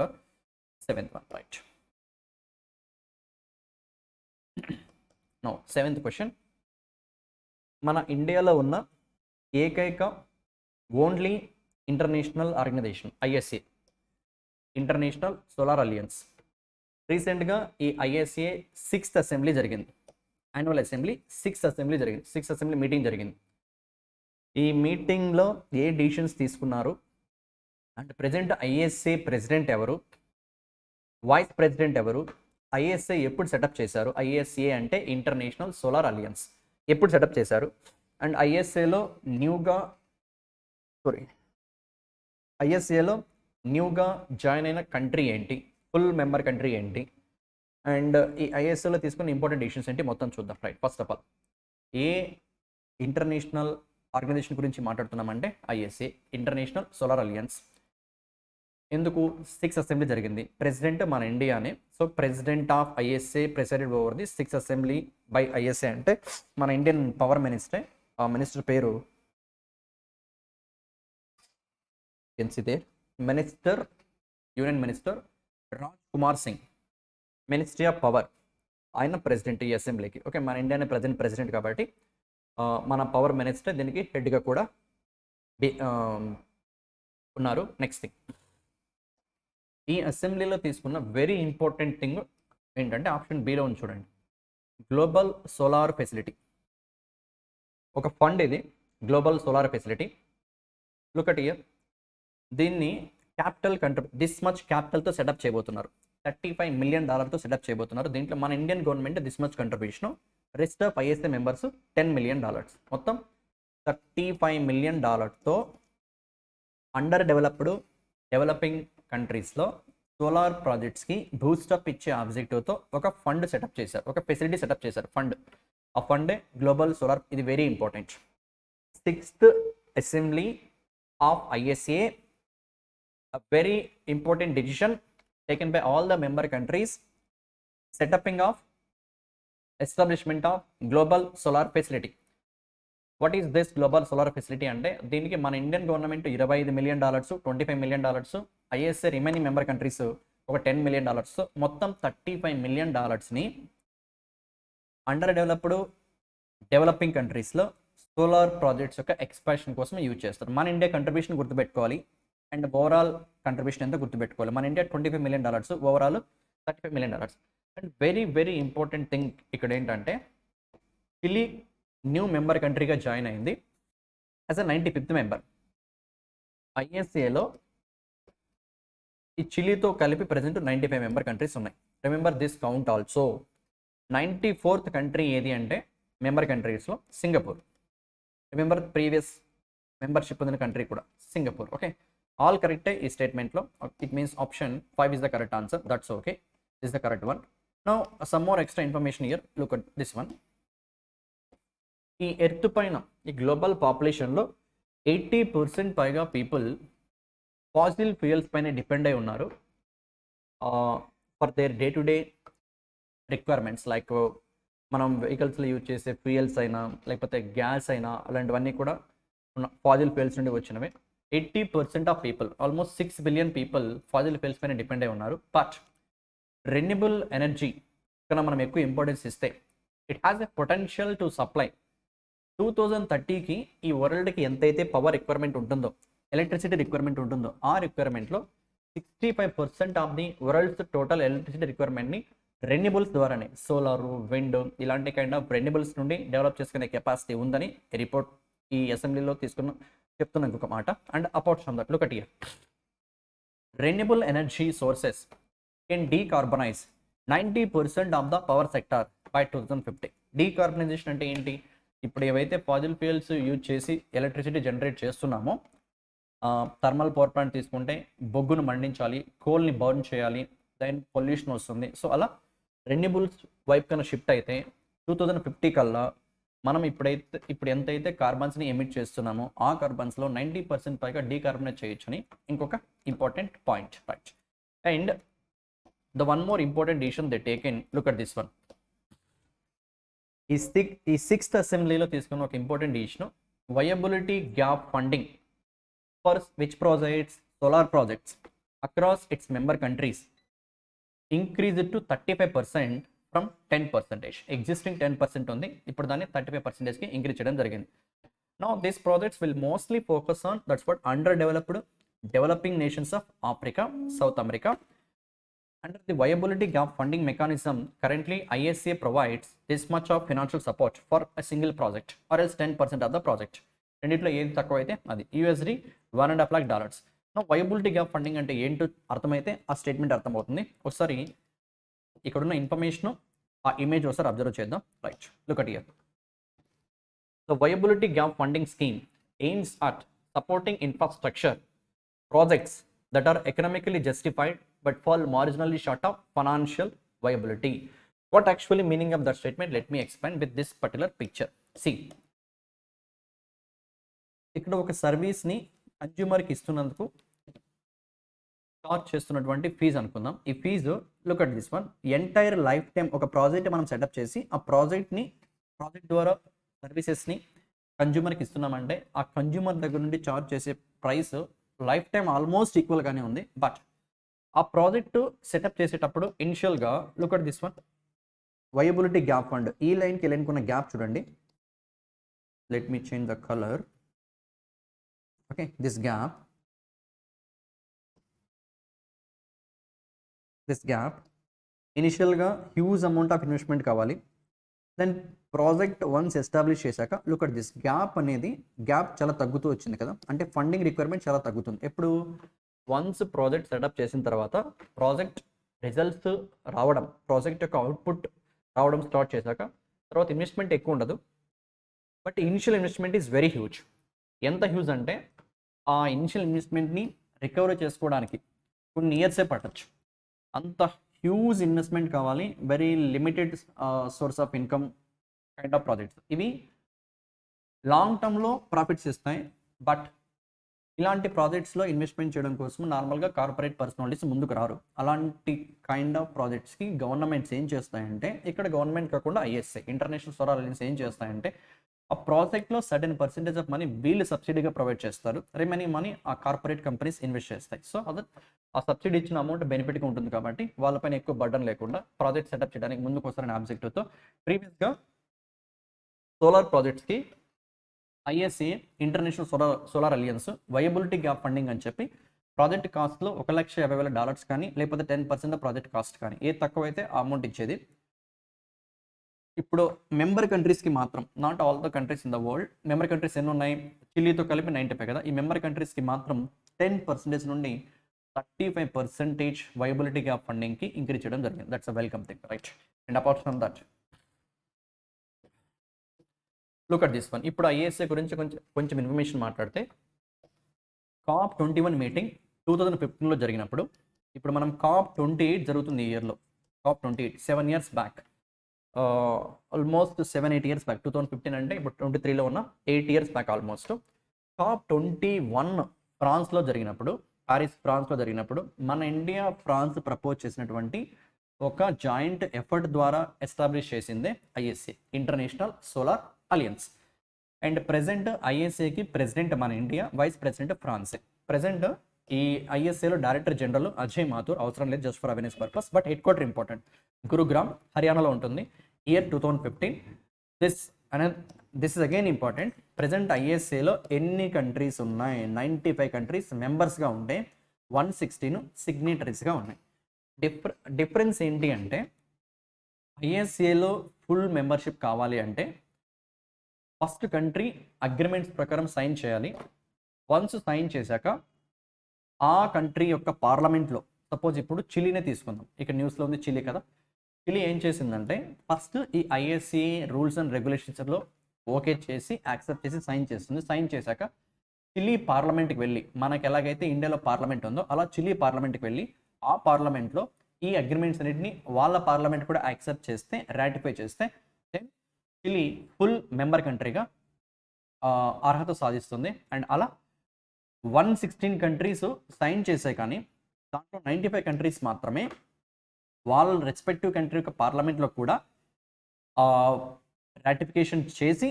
7th one. Right. Now 7th question. మన ఇండియాలో ఉన్న ఏకైక only international organization ISA, international solar alliance. రీసెంట్గా ఈ ISA 6th అసెంబ్లీ జరిగింది, annual assembly 6th assembly జరిగింది, 6th assembly meeting జరిగింది. ఈ మీటింగ్లో ఏ డిసిషన్స్ తీసుకున్నారు అండ్ ప్రజెంట్ ISA ప్రెసిడెంట్ ఎవరు, వైస్ ప్రెసిడెంట్ ఎవరు, ISA ఎప్పుడు సెటప్ చేశారు? ISA అంటే ఇంటర్నేషనల్ సోలార్ అలియన్స్. ఎప్పుడు సెటప్ చేశారు, అండ్ ఐఎస్ఏలో న్యూగా జాయిన్ అయిన కంట్రీ ఏంటి, ఫుల్ మెంబర్ కంట్రీ ఏంటి, అండ్ ఈ ఐఎస్ఏలో తీసుకున్న ఇంపార్టెంట్ డిసిషన్స్ ఏంటి మొత్తం చూద్దాం. రైట్, ఫస్ట్ ఆఫ్ ఆల్ ఏ ఇంటర్నేషనల్ ఆర్గనైజేషన్ గురించి మాట్లాడుతున్నామంటే ఐఎస్ఏ, ఇంటర్నేషనల్ సోలార్ అలియన్స్. ఎందుకు 6th అసెంబ్లీ జరిగింది, ప్రెసిడెంట్ మన ఇండియానే. So president of ISA president over the 6th assembly by ISA అంటే మన ఇండియన్ పవర్ మినిస్టర్. ఆ మినిస్టర్ పేరు union minister Raj Kumar Singh, ministry of power. ఆయన ప్రెసిడెంట్ ఈ అసెంబ్లీకి. ఓకే, మన ఇండియానే ప్రెసిడెంట్ కాబట్టి మన పవర్ మినిస్టర్ దీనికి హెడ్గా కూడా ఉన్నారు. నెక్స్ట్ థింగ్, ఈ అసెంబ్లీలో తీసుకున్న వెరీ ఇంపార్టెంట్ థింగ్ ఏంటంటే ఆప్షన్ బిలో ఉంది చూడండి, గ్లోబల్ సోలార్ ఫెసిలిటీ. ఒక ఫండ్ ఇది, global solar facility. Look at here, దీన్ని దిస్ మచ్ క్యాపిటల్తో సెటప్ చేయబోతున్నారు. $35 million సెటప్ చేయబోతున్నారు. దీంట్లో మన Indian government this much contribution, rest of ISA members $10 million. మొత్తం $35 million డెవలపింగ్ కంట్రీస్లో సోలార్ ప్రాజెక్ట్స్కి బూస్టప్ ఇచ్చే ఆబ్జెక్టివ్తో ఒక ఫండ్ సెటప్ చేశారు, ఒక ఫెసిలిటీ సెటప్ చేశారు. ఆ ఫండే గ్లోబల్ సోలార్. ఇది very important. 6th assembly of ISA, a very important decision taken by all the member countries, establishment of global solar facility. What is this global solar facility అంటే దీనికి మన Indian government $25 million, $25 million, ISA remaining member countries ఒక $10 million, మొత్తం $35 million developing కంట్రీస్లో solar projects యొక్క expansion కోసం use చేస్తారు. మన ఇండియా కంట్రిబ్యూషన్ గుర్తుపెట్టుకోవాలి, అండ్ ఓవరాల్ కంట్రిబ్యూషన్ ఎంత గుర్తుపెట్టుకోవాలి. మన India $25 million, overall $35 million. And very very important thing ఇక్కడ ఏంటంటే చిలీ న్యూ మెంబర్ కంట్రీగా జాయిన్ అయింది యాజ్ అ 95th మెంబర్. ఐఎస్ఏలో ఈ చిలీతో కలిపి ప్రజెంట్ 95 మెంబర్ కంట్రీస్ ఉన్నాయి. Remember this count also. 94th country ఏది అంటే మెంబర్ కంట్రీస్లో సింగపూర్. రిమెంబర్ ప్రీవియస్ మెంబర్షిప్ పొందిన కంట్రీ కూడా సింగపూర్. ఓకే, ఆల్ కరెక్టే ఈ స్టేట్మెంట్లో. It means option 5 is the correct answer. That's okay. This is the correct one. Now some more extra information here. Look at this one. ఈ earth పైన ఈ global పాపులేషన్లో 80% పైగా people fossil fuels పైన depend అయి ఉన్నారు for their day to day requirements. Like మనం వెహికల్స్లో use చేసే fuels అయినా లేకపోతే గ్యాస్ అయినా అలాంటివన్నీ కూడా ఫాసిల్ ఫ్యూయల్స్ నుండి వచ్చినవే. 80% of people, almost 6 billion people fossil fuels పైన డిపెండ్ అయి ఉన్నారు. బట్ రెన్యూబుల్ ఎనర్జీ కన్నా మనం ఎక్కువ ఇంపార్టెన్స్ ఇస్తే it has a potential to supply 2030కి ఈ వరల్డ్కి ఎంతైతే పవర్ రిక్వైర్మెంట్ ఉంటుందో, ఎలక్ట్రిసిటీ రిక్వైర్మెంట్ ఉంటుందో, ఆ రిక్వైర్మెంట్లో 65% of the world's total electricity రిక్వైర్మెంట్ని రెన్యూబుల్స్ ద్వారానే, సోలార్, విండ్ ఇలాంటి కైండ్ ఆఫ్ రెన్యూబుల్స్ నుండి డెవలప్ చేసుకునే కెపాసిటీ ఉందని రిపోర్ట్ ఈ అసెంబ్లీలో చెప్తున్న ఇంకొక మాట. And apart from that, look at here, renewable energy sources can decarbonise 90% of the power sector by 2050. Decarbonisation అంటే ఏంటి? ఇప్పుడు ఏవైతే ఫాజిల్ ఫ్యూయల్స్ యూజ్ చేసి ఎలక్ట్రిసిటీ జనరేట్ చేస్తున్నామో, థర్మల్ పవర్ ప్లాంట్ తీసుకుంటే బొగ్గును మండించాలి, కోల్ని బర్న్ చేయాలి, దెన్ పొల్యూషన్ వస్తుంది. సో అలా రెన్యూబుల్స్ వైపు కన్నా షిఫ్ట్ అయితే 2050 కల్లా మనం ఇప్పుడు ఎంతైతే కార్బన్స్ని ఎమిట్ చేస్తున్నామో ఆ కార్బన్స్లో 90% పైగా డీకార్బనైజ్ చేయొచ్చు అని ఇంకొక important point. Right, and the one more important decision they taken, look at this one. ఈ 6th అసెంబ్లీలో తీసుకున్న ఒక important decision, viability gap funding for which projects, solar projects across it's member countries increase to 35% from 10%. Existing 10% ఉంది, ఇప్పుడు దాన్ని 35%కి increase చేయడం జరిగింది. Now this projects will mostly focus on that's what under developing nations of Africa, south America. Under the viability gap funding mechanism, currently ISA provides this much of financial support for a single project or else 10% of the project. రెండిట్లో ఏది తక్కువ అయితే అది $1.5 lakh. నా viability gap funding అంటే ఏంటో అర్థమైతే ఆ స్టేట్మెంట్ అర్థమవుతుంది. ఒకసారి ఇక్కడున్న ఇన్ఫర్మేషన్, ఆ ఇమేజ్ ఒకసారి అబ్జర్వ్ చేద్దాం. Right, look at here. The viability gap funding scheme aims at supporting infrastructure projects that are economically justified but fall marginally short of financial viability. What actually meaning of that statement? Let me explain with this particular picture. See, ఇక్కడ ఒక సర్వీస్ని కన్జ్యూమర్కి ఇస్తున్నందుకు charge చేస్తున్నటువంటి fee అనుకుందాం. ఈ fee look at this one, entire lifetime ఒక project మనం setup చేసి ఆ ప్రాజెక్ట్ ద్వారా సర్వీసెస్ని కన్జ్యూమర్కి ఇస్తున్నామంటే ఆ కన్జ్యూమర్ దగ్గర నుండి చార్జ్ చేసే ప్రైస్ లైఫ్ టైం ఆల్మోస్ట్ ఈక్వల్గానే ఉంది. బట్ ఆ ప్రాజెక్టు సెటప్ చేసేటప్పుడు ఇనిషియల్గా look at this one, viability gap fund, ఈ లైన్కి లైన్కి ఉన్న గ్యాప్ చూడండి. Let me change the colour. Okay, this gap ఇనిషియల్గా హ్యూజ్ అమౌంట్ ఆఫ్ ఇన్వెస్ట్మెంట్ కావాలి. దెన్ ప్రాజెక్ట్ వన్స్ ఎస్టాబ్లిష్ చేశాక లుక్ అట్ దిస్ గ్యాప్ చాలా తగ్గుతూ వచ్చింది కదా, అంటే ఫండింగ్ రిక్వైర్మెంట్ చాలా తగ్గుతుంది. ఎప్పుడు వన్స్ ప్రాజెక్ట్ సెటప్ చేసిన తర్వాత ప్రాజెక్ట్ రిజల్ట్స్ రావడం, ప్రాజెక్ట్ యొక్క అవుట్పుట్ రావడం స్టార్ట్ చేశాక తర్వాత ఇన్వెస్ట్మెంట్ ఎక్కువ ఉండదు, but initial investment is very huge. ఎంత హ్యూజ్ అంటే ఆ ఇనిషియల్ ఇన్వెస్ట్మెంట్ని రికవరీ చేసుకోవడానికి కొన్ని ఇయర్సే పట్టచ్చు. అంత హ్యూజ్ ఇన్వెస్ట్మెంట్ కావాలి, very limited source of income kind of projects. ఇవి లాంగ్ టర్మ్లో ప్రాఫిట్స్ ఇస్తాయి, బట్ ఇలాంటి ప్రాజెక్ట్స్లో ఇన్వెస్ట్మెంట్ చేయడం కోసం నార్మల్గా కార్పొరేట్ పర్సనాలిటీస్ ముందుకు రారు. అలాంటి కైండ్ ఆఫ్ ప్రాజెక్ట్స్కి గవర్నమెంట్స్ ఏం చేస్తాయంటే, ఇక్కడ గవర్నమెంట్ కాకుండా ఐఎస్ఐ, ఇంటర్నేషనల్ సోలార్ అలయన్స్ ఏం చేస్తాయంటే, ఆ ప్రాజెక్ట్లో సర్టెన్ పర్సెంటేజ్ ఆఫ్ మనీ వీళ్ళు సబ్సిడీగా ప్రొవైడ్ చేస్తారు, రిమైనింగ్ మనీ ఆ కార్పొరేట్ కంపెనీస్ ఇన్వెస్ట్ చేస్తాయి. సో అది ఆ సబ్సిడీ ఇచ్చిన అమౌంట్ బెనిఫిట్గా ఉంటుంది కాబట్టి వాళ్ళపైన ఎక్కువ బర్డన్ లేకుండా ప్రాజెక్ట్ సెటప్ చేయడానికి ముందుకు వస్తారనే ఆబ్జెక్టివ్తో ప్రీవియస్గా సోలార్ ప్రాజెక్ట్స్కి ISA, international solar alliance viability gap funding అని చెప్పి ప్రాజెక్ట్ కాస్ట్లో $1,50,000 కానీ లేకపోతే 10% ప్రాజెక్ట్ కాస్ట్ కానీ ఏది తక్కువైతే ఆ అమౌంట్ ఇచ్చేది. ఇప్పుడు మెంబర్ కంట్రీస్కి మాత్రం, not all the countries in the world, member countries ఎన్ని ఉన్నాయి, చిలీతో కలిపి 95 కదా, ఈ మెంబర్ కంట్రీస్కి మాత్రం 10% నుండి 35% వయబిలిటీ గ్యాప్ ఫండింగ్కి ఇంక్రీజ్ చేయడం జరిగింది. That's a welcome thing, right? And apart from that look at this one. ఇప్పుడు ఐఏఎస్ఏ గురించి కొంచెం ఇన్ఫర్మేషన్ మాట్లాడితే, COP21 మీటింగ్ 2015లో జరిగినప్పుడు, ఇప్పుడు మనం COP28 జరుగుతుంది ఈ ఇయర్లో. COP28 7 years back, almost 7-8 years back. 2015 అంటే ఇప్పుడు 23లో ఉన్న 8 years బ్యాక్ ఆల్మోస్ట్. COP21 ఫ్రాన్స్లో జరిగినప్పుడు, ఫ్రాన్స్లో జరిగినప్పుడు మన ఇండియా ఫ్రాన్స్ ప్రపోజ్ చేసినటువంటి ఒక జాయింట్ ఎఫర్ట్ ద్వారా ఎస్టాబ్లిష్ చేసిందే ISA, international solar alliance. And present ఐఎస్ఏకి ప్రెసిడెంట్ మన ఇండియా, వైస్ ప్రెసిడెంట్ ఫ్రాన్సే. ప్రెజెంట్ ఈ ఐఎస్ఏలో డైరెక్టర్ జనరల్ అజయ్ మాథూర్, అవసరం లేదు just for awareness purpose, but headquarter important, Gurugram హర్యానాలో ఉంటుంది. Year 2015. This is again important. Present ఐఎస్ఏలో ఎన్ని కంట్రీస్ ఉన్నాయి? 95 కంట్రీస్ మెంబర్స్గా ఉంటే 116 సిగ్నేటరీస్గా ఉన్నాయి. డిఫరెన్స్ ఏంటి అంటే, ఐఎస్ఏలో ఫుల్ మెంబర్షిప్ కావాలి అంటే ఫస్ట్ కంట్రీ అగ్రిమెంట్స్ ప్రకారం సైన్ చేయాలి. వన్స్ సైన్ చేశాక ఆ కంట్రీ యొక్క పార్లమెంట్లో, సపోజ్ ఇప్పుడు చిలీనే తీసుకుందాం, ఇక్కడ న్యూస్లో ఉంది చిలీ కదా, చిలీ ఏం చేసిందంటే ఫస్ట్ ఈ ఐఎస్ఏ రూల్స్ అండ్ రెగ్యులేషన్స్లో ఓకే చేసి యాక్సెప్ట్ చేసి సైన్ చేస్తుంది. సైన్ చేశాక చిలీ పార్లమెంట్కి వెళ్ళి, మనకి ఎలాగైతే ఇండియాలో పార్లమెంట్ ఉందో అలా చిలీ పార్లమెంట్కి వెళ్ళి ఆ పార్లమెంట్లో ఈ అగ్రిమెంట్స్ అన్నింటినీ వాళ్ళ పార్లమెంట్ కూడా యాక్సెప్ట్ చేస్తే, రాటిఫై చేస్తే, దెన్ చిలీ ఫుల్ మెంబర్ కంట్రీగా అర్హత సాధిస్తుంది. అండ్ అలా 116 కంట్రీస్ సైన్ చేసాయి, కానీ దాంట్లో 95 కంట్రీస్ మాత్రమే వాళ్ళ రెస్పెక్టివ్ కంట్రీ యొక్క పార్లమెంట్లో కూడా రాటిఫికేషన్ చేసి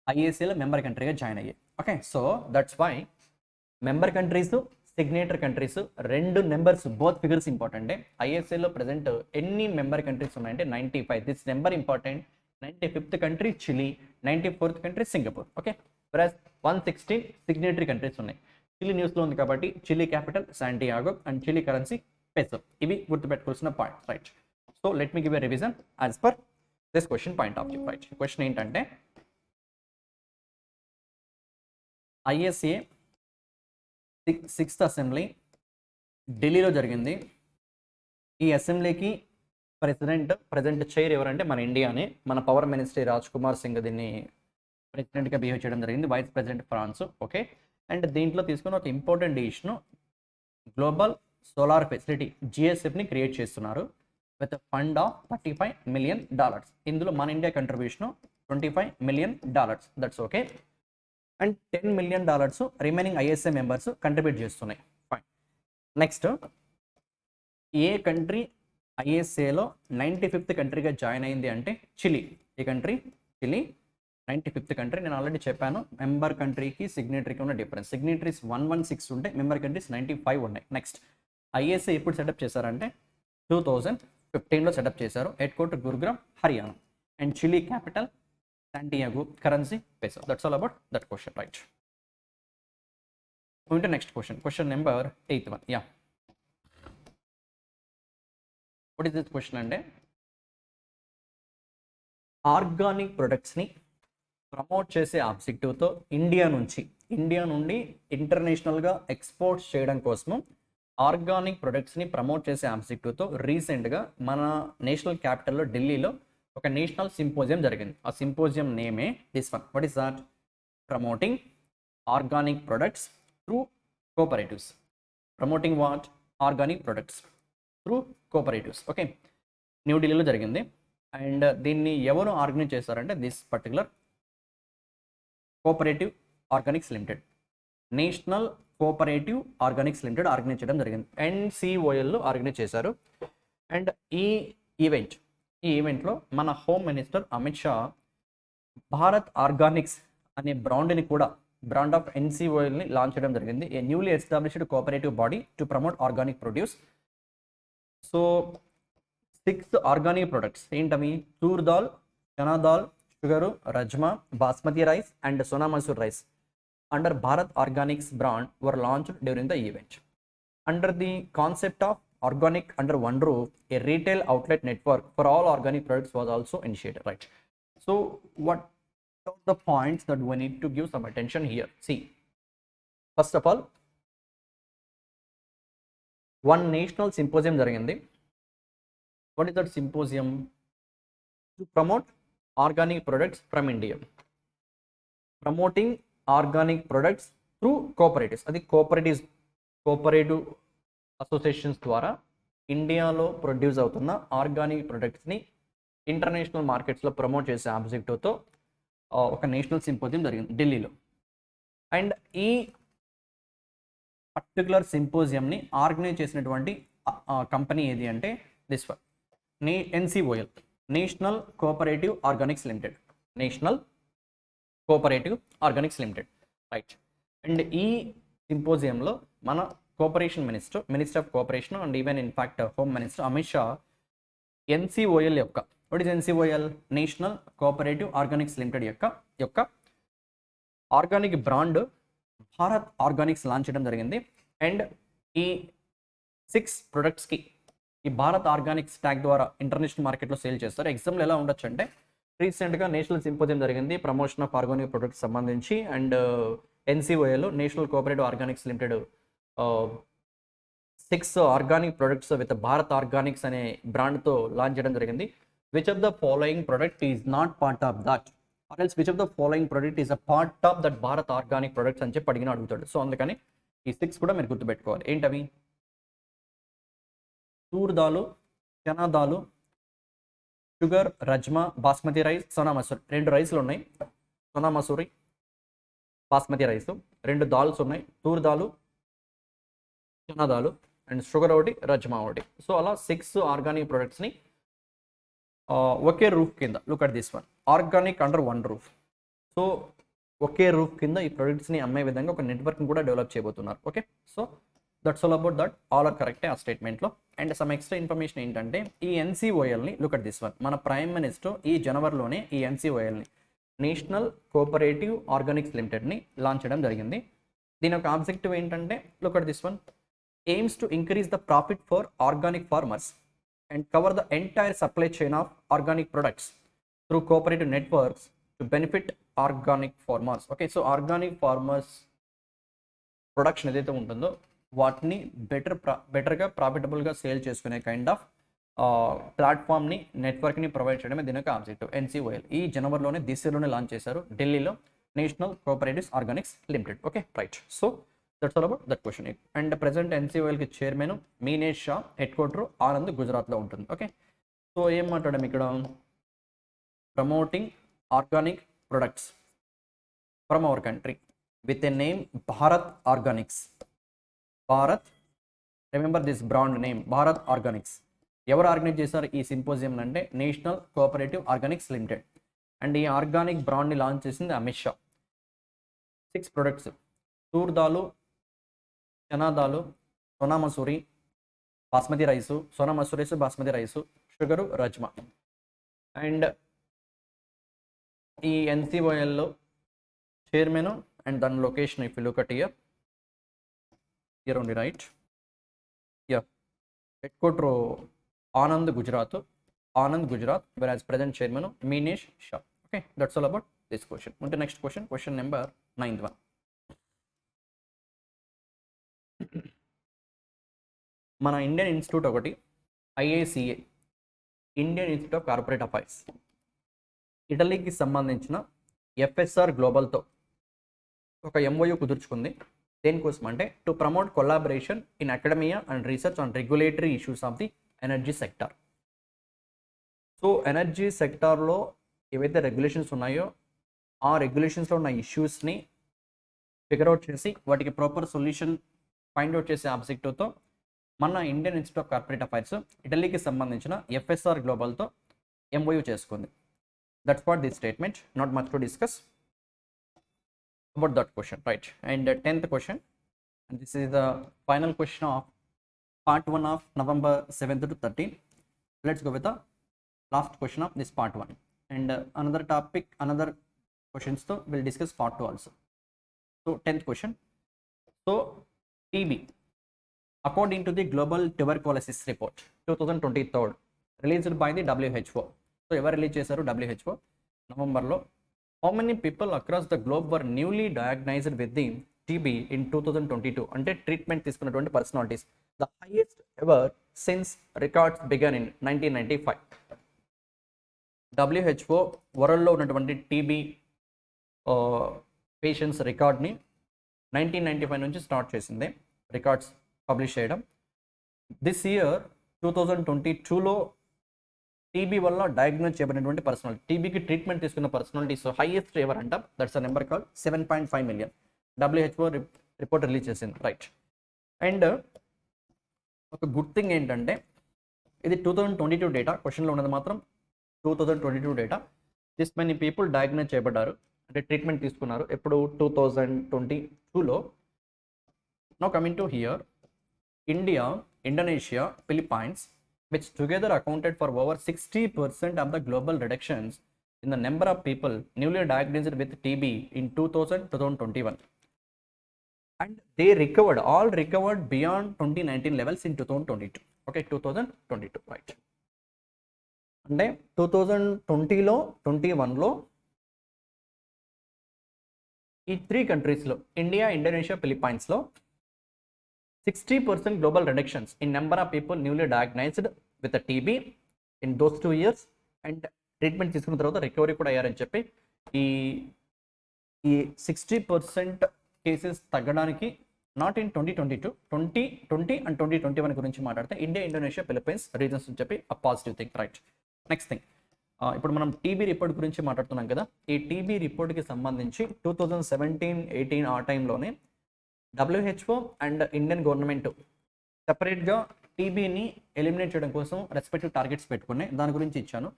ఐఏసీలో మెంబర్ కంట్రీగా జాయిన్ అయ్యాయి. Okay, so that's why member countries, signatory countries రెండు నెంబర్స్, బోత్ ఫిగర్స్ ఇంపార్టెంట్. ఐఎస్ఏలో ప్రజెంట్ ఎన్ని మెంబర్ కంట్రీస్ ఉన్నాయంటే 95. This number important. 95th country Chile, 94th country Singapore. Okay, plus 116 signatory countries ఉన్నాయి. Chile న్యూస్లో ఉంది కాబట్టి Chile capital Santiago and Chile currency peso. ఇవి గుర్తుపెట్టుకోవాల్సిన point, right? So let me give a revision as per this question point of view, right? Question ఏంటంటే, ISA 6th assembly ఢిల్లీలో జరిగింది. ఈ అసెంబ్లీకి ప్రజెంట్ చైర్ ఎవరంటే మన ఇండియానే, మన పవర్ మినిస్టర్ రాజ్ కుమార్ సింగ్ దీన్ని ప్రెసిడెంట్గా బిహేవ్ చేయడం జరిగింది, vice president France. Okay, and దీంట్లో తీసుకుని ఒక important decision, global solar facility జిఎస్ఎఫ్ని క్రియేట్ చేస్తున్నారు విత్ ఫండ్ ఆఫ్ $35 million. ఇందులో మన India contribution $25 million, that's okay. And $10 million remaining ISA members contribute చేస్తున్నాయి. ఫైన్. నెక్స్ట్, ఏ కంట్రీ ఐఎస్ఏలో 95th కంట్రీగా జాయిన్ అయింది అంటే చిలీ. ఈ కంట్రీ చిలీ 95th కంట్రీ. నేను ఆల్రెడీ చెప్పాను మెంబర్ కంట్రీకి సిగ్నేటరీకి ఉన్న డిఫరెన్స్. సిగ్నేటరీస్ 116 ఉంటే మెంబర్ కంట్రీస్ 95 ఉన్నాయి. నెక్స్ట్, ఐఎస్ఏ ఎప్పుడు సెటప్ చేశారంటే 2015లో సెటప్ చేశారు. Headquarter Gurugram, Haryana. And Chile capital Santiago, currency peso. That's all about that question, right. Moving to next question. Question number 8th one. Yeah. What is this question అంటే organic ప్రొడక్ట్స్ని promote చేసే ఆబ్జెక్టివ్తో India నుండి ఇంటర్నేషనల్గా exports చేయడం కోసము organic ప్రొడక్ట్స్ని promote చేసే ఆబ్జెక్టివ్తో రీసెంట్గా మన national క్యాపిటల్లో ఢిల్లీలో ఒక నేషనల్ సింపోజియం జరిగింది. ఆ సింపోజియం నేమే this one. What is that? Promoting organic products through cooperatives. Promoting what? Organic products through cooperatives. Okay, న్యూఢిల్లీలో జరిగింది. అండ్ దీన్ని ఎవరు ఆర్గనైజ్ చేస్తారంటే this particular cooperative organics limited, national cooperative organics limited organise చేయడం జరిగింది. NCOL ఆర్గనైజ్ చేశారు. And ఈ ఈవెంట్లో మన home minister Amit Shah Bharat organics అనే బ్రాండ్ ఆఫ్ NCOLని లాంచ్ చేయడం జరిగింది. A newly established cooperative body to promote organic produce. So 6 organic products ఏంటవి? Toor dal, chana dal, sugar, rajma, basmati rice and Sona Masoor rice under Bharat Organics brand were launched during the event. Under the concept of organic under one roof, a retail outlet network for all organic products was also initiated, right? So what are the points that we need to give some attention here? See, first of all, one national symposium jarigindi. What is that symposium? To promote organic products from India. Promoting organic products through cooperatives. అది cooperative associations ద్వారా ఇండియాలో produce అవుతున్న organic ప్రొడక్ట్స్ని international మార్కెట్స్లో promote చేసే ఆబ్జెక్టివ్తో ఒక national symposium జరిగింది ఢిల్లీలో. And ఈ పర్టికులర్ సింపోజియంని ఆర్గనైజ్ చేసినటువంటి కంపెనీ ఏది అంటే this one, NCOL, national cooperative organics limited. National cooperative organics limited, right. And ఈ సింపోజియంలో మన minister of cooperation and even in fact home minister Amit Shah NCOL యొక్క, what is NCOL? National cooperative organics limited యొక్క organic brand Bharat Organics launch చేయడం జరిగింది. And ఈ 6 ప్రొడక్ట్స్కి ఈ Bharat Organics tag ద్వారా international మార్కెట్లో సేల్ చేస్తారు. ఎగ్జాంపుల్ ఎలా ఉండొచ్చు అంటే రీసెంట్గా నేషనల్ సింపోజియం జరిగింది ప్రమోషన్ ఆఫ్ ఆర్గానిక్ ప్రొడక్ట్స్ సంబంధించి. And NCOL national cooperative organics limited 6 organic products with Bharat organics అనే బ్రాండ్తో లాంచ్ చేయడం జరిగింది. Which of the following product is not part of that, or else which of the following product is a part of that Bharat organic products అని చెప్పి అడుగుతాడు. So అందుకని ఈ 6 కూడా మీరు గుర్తుపెట్టుకోవాలి. ఏంటవి? Toor dal, chana dal, sugar, rajma, basmati rice, Sona Masoori. 2 రైస్లు ఉన్నాయి, సోనా మసూరి, బాస్మతి రైస్. 2 దాల్స్ ఉన్నాయి, తూర్ దాలు, చనా దాలు, అండ్ షుగర్ ఒకటి, రజ్మా ఒకటి. సో అలా 6 ఆర్గానిక్ ప్రొడక్ట్స్ని ఒకే రూఫ్ కింద, look at this one, organic under one roof. So ఒకే రూఫ్ కింద ఈ ప్రొడక్ట్స్ని అమ్మే విధంగా ఒక నెట్వర్క్ని కూడా డెవలప్ చేయబోతున్నారు. Okay, so that's all about that. All are కరెక్టే ఆ స్టేట్మెంట్లో. అండ్ సమ్ ఎక్స్ట్రా ఇన్ఫర్మేషన్ ఏంటంటే ఈ NCOLని, లుక్ అట్ దిస్ వన్, మన ప్రైమ్ మినిస్టర్ ఈ జనవరిలోనే ఈ NCOLని, నేషనల్ కోఆపరేటివ్ ఆర్గానిక్స్ లిమిటెడ్ని లాంచ్ చేయడం జరిగింది. దీని యొక్క ఆబ్జెక్టివ్ ఏంటంటే look at this one, aims to increase the profit for organic farmers and cover the entire supply chain of organic products through cooperative networks to benefit organic farmers. Okay, so organic farmers production ఏదైతే ఉంటుందో వాటిని బెటర్గా ప్రాఫిటబుల్గా sale చేసుకునే kind of ప్లాట్ఫామ్ని నెట్వర్క్ని provide చేయడమే దీని యొక్క objective. ఎన్సీఓఎల్ ఈ జనవరిలోనే this ఇయర్లోనే launch చేశారు ఢిల్లీలో, national cooperatives organics limited. Okay right. So that's all about that question. And present ఎన్సీఓఎల్కి chairman Minesh Shah, headquarter Anand గుజరాత్లో ఉంటుంది. ఓకే సో ఏం మాట్లాడడం ఇక్కడ, promoting organic products from our country with a name Bharat organics. Bharat, remember this brand name Bharat organics. ఎవరు organise చేశారు ఈ symposium అంటే national cooperative organics limited. And ఈ ఆర్గానిక్ బ్రాండ్ని లాంచ్ చేసింది Amit Shah. 6 products, Toor dal, chana dal, Sona Masoori, basmati rice, Sona Masoori basmati rice, sugar, rajma. And ఈ ఎన్సీఓఎల్లో చైర్మన్ అండ్ దాని location if you look at here only right. Yeah, headquarter Anand Gujarat, whereas present chairman Minesh Shah. Okay, that's all about this question. On to next question, question number 9th one. మన Indian institute ఒకటి IICA, Indian institute of corporate affairs, ఇటలీకి సంబంధించిన FSR గ్లోబల్తో ఒక MOU కుదుర్చుకుంది. దేనికోసం అంటే to promote collaboration in academia and research on regulatory issues of the energy sector. So energy సెక్టార్లో ఏవైతే రెగ్యులేషన్స్ ఉన్నాయో ఆ రెగ్యులేషన్స్లో ఉన్న ఇష్యూస్ని ఫిగర్అవుట్ చేసి వాటికి ప్రాపర్ సొల్యూషన్ ఫైండ్ అవుట్ చేసే ఆబ్జెక్టివ్తో మన Indian institute of corporate affairs ఇటలీకి సంబంధించిన FSR గ్లోబల్తో MOU చేసుకుంది. That's what this statement, not much to discuss about that question, right? And 10th question, and this is the final question of part 1 of November 7th to 13th. Let's go with the last question of this part 1, and another topic, another questions though we'll discuss part 2 also. So 10th question, so TB, according to the global tuberculosis report 2023 released by the WHO. So ever release chesaru WHO November lo, how many people across the globe were newly diagnosed with the TB in 2022? అంటే treatment తీసుకున్నటువంటి personalities, the highest ever since records began in 1995. WHO వరల్డ్లో ఉన్నటువంటి TB patients రికార్డ్ని 1995 నుంచి start చేసింది records publish చేయడం. This year 2022లో TB వల్ల diagnose చేయబడినటువంటి పర్సనాలిటీ, టీబీకి ట్రీట్మెంట్ తీసుకున్న పర్సనాలిటీస్ హైయెస్ట్ ఎవర్ అంట. That's a number call 7.5 million. WHO report release చేసింది, రైట్. అండ్ ఒక గుడ్ థింగ్ ఏంటంటే ఇది 2022 డేటా, క్వశ్చన్లో ఉన్నది మాత్రం 2022 data. This many people diagnose చేయబడ్డారు అంటే ట్రీట్మెంట్ తీసుకున్నారు ఎప్పుడు 2022లో. Now coming to here, India, Indonesia, Philippines, which together accounted for over 60% of the global reductions in the number of people newly diagnosed with TB in 2021. And they recovered, all recovered beyond 2019 levels in 2022. Okay, 2022, right. అంటే 2020లో 21లో ఈ 3 కంట్రీస్లో India, Indonesia, ఫిలిప్పైన్స్లో 60% global reductions in number of people newly diagnosed with a TB in those 2 years, and treatment తీసుకున్న తర్వాత recovery కూడా అయ్యారని చెప్పి ఈ 60% cases తగ్గడానికి నాట్ ఇన్ 2022, 2020 అండ్ 2021 గురించి మాట్లాడితే ఇండియా, ఇండోనేషియా, ఫిలిప్పైన్స్ రీజన్స్ అని చెప్పి a positive thing, right. Next thing, ఇప్పుడు మనం టీబీ రిపోర్ట్ గురించి మాట్లాడుతున్నాం కదా. ఈ టీబీ రిపోర్ట్కి సంబంధించి 2017-18 ఆ టైంలోనే WHO అండ్ ఇండియన్ గవర్నమెంట్ సెపరేట్గా టీబీని ఎలిమినేట్ చేయడం కోసం రెస్పెక్టివ్ టార్గెట్స్ పెట్టుకున్నాయి. దాని గురించి ఇచ్చాను.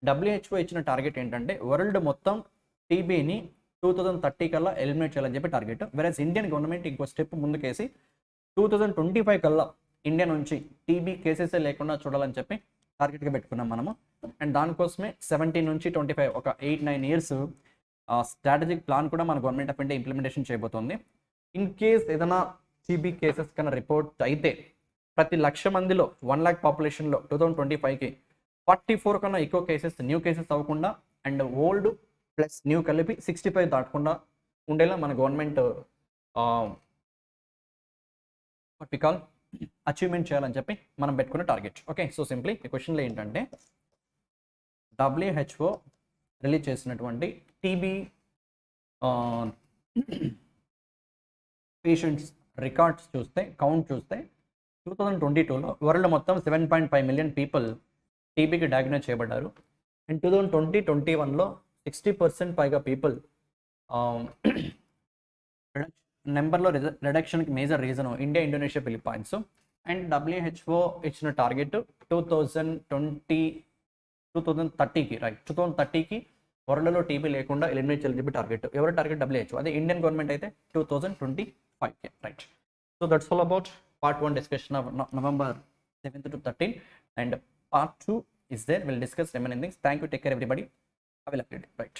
WHO ఇచ్చిన టార్గెట్ ఏంటంటే వరల్డ్ మొత్తం టీబీని 2030 కల్లా ఎలిమినేట్ చేయాలని చెప్పి టార్గెట్. వెరస్ ఇండియన్ గవర్నమెంట్ ఇంకో స్టెప్ ముందుకేసి 2025 కల్లా ఇండియా నుంచి టీబీ కేసెస్ లేకుండా చూడాలని చెప్పి టార్గెట్గా పెట్టుకున్నాం మనము. అండ్ దానికోసమే 17 నుంచి 25 ఒక 8-9 ఇయర్స్ స్ట్రాటజిక్ ప్లాన్ కూడా మన గవర్నమెంట్ ఆఫ్ ఇండియా ఇంప్లిమెంటేషన్ చేయబోతోంది. ఇన్ కేస్ ఏదైనా టీబీ కేసెస్ కన్నా రిపోర్ట్ అయితే ప్రతి 1,00,000 మందిలో 1 lakh పాపులేషన్లో 2025కి 44 కన్నా ఎక్కువ కేసెస్ న్యూ కేసెస్ అవ్వకుండా అండ్ ఓల్డ్ ప్లస్ న్యూ కలిపి 65 దాటకుండా ఉండేలా మన government what we call achievement చేయాలని చెప్పి మనం పెట్టుకున్న టార్గెట్. ఓకే, సో సింప్లీ ఈ క్వశ్చన్లో ఏంటంటే WHO రిలీజ్ చేసినటువంటి టీబీ పేషెంట్స్ రికార్డ్స్ చూస్తే, కౌంట్ చూస్తే 2022లో వరల్డ్ మొత్తం 7.5 మిలియన్ పీపుల్ టీబీకి డయాగ్నోజ్ చేయబడ్డారు. అండ్ 2021లో 60% పైగా పీపుల్ నెంబర్లో రిడక్షన్కి major reason India, Indonesia, Philippines. And WHO ఇచ్చిన టార్గెట్ 2030కి రైట్, 2030కి వరల్డ్లో టీబీ లేకుండా ఎలిమినేట్ చేయాలని చెప్పి టార్గెట్. ఎవరి టార్గెట్? WHO. అదే ఇండియన్ గవర్నమెంట్ అయితే 2025కి right. So that's all about part 1 discussion of November 7th to 13th, and part 2 is there. We'll discuss remaining things. Thank you. Take care, everybody. Have a lovely day. Right.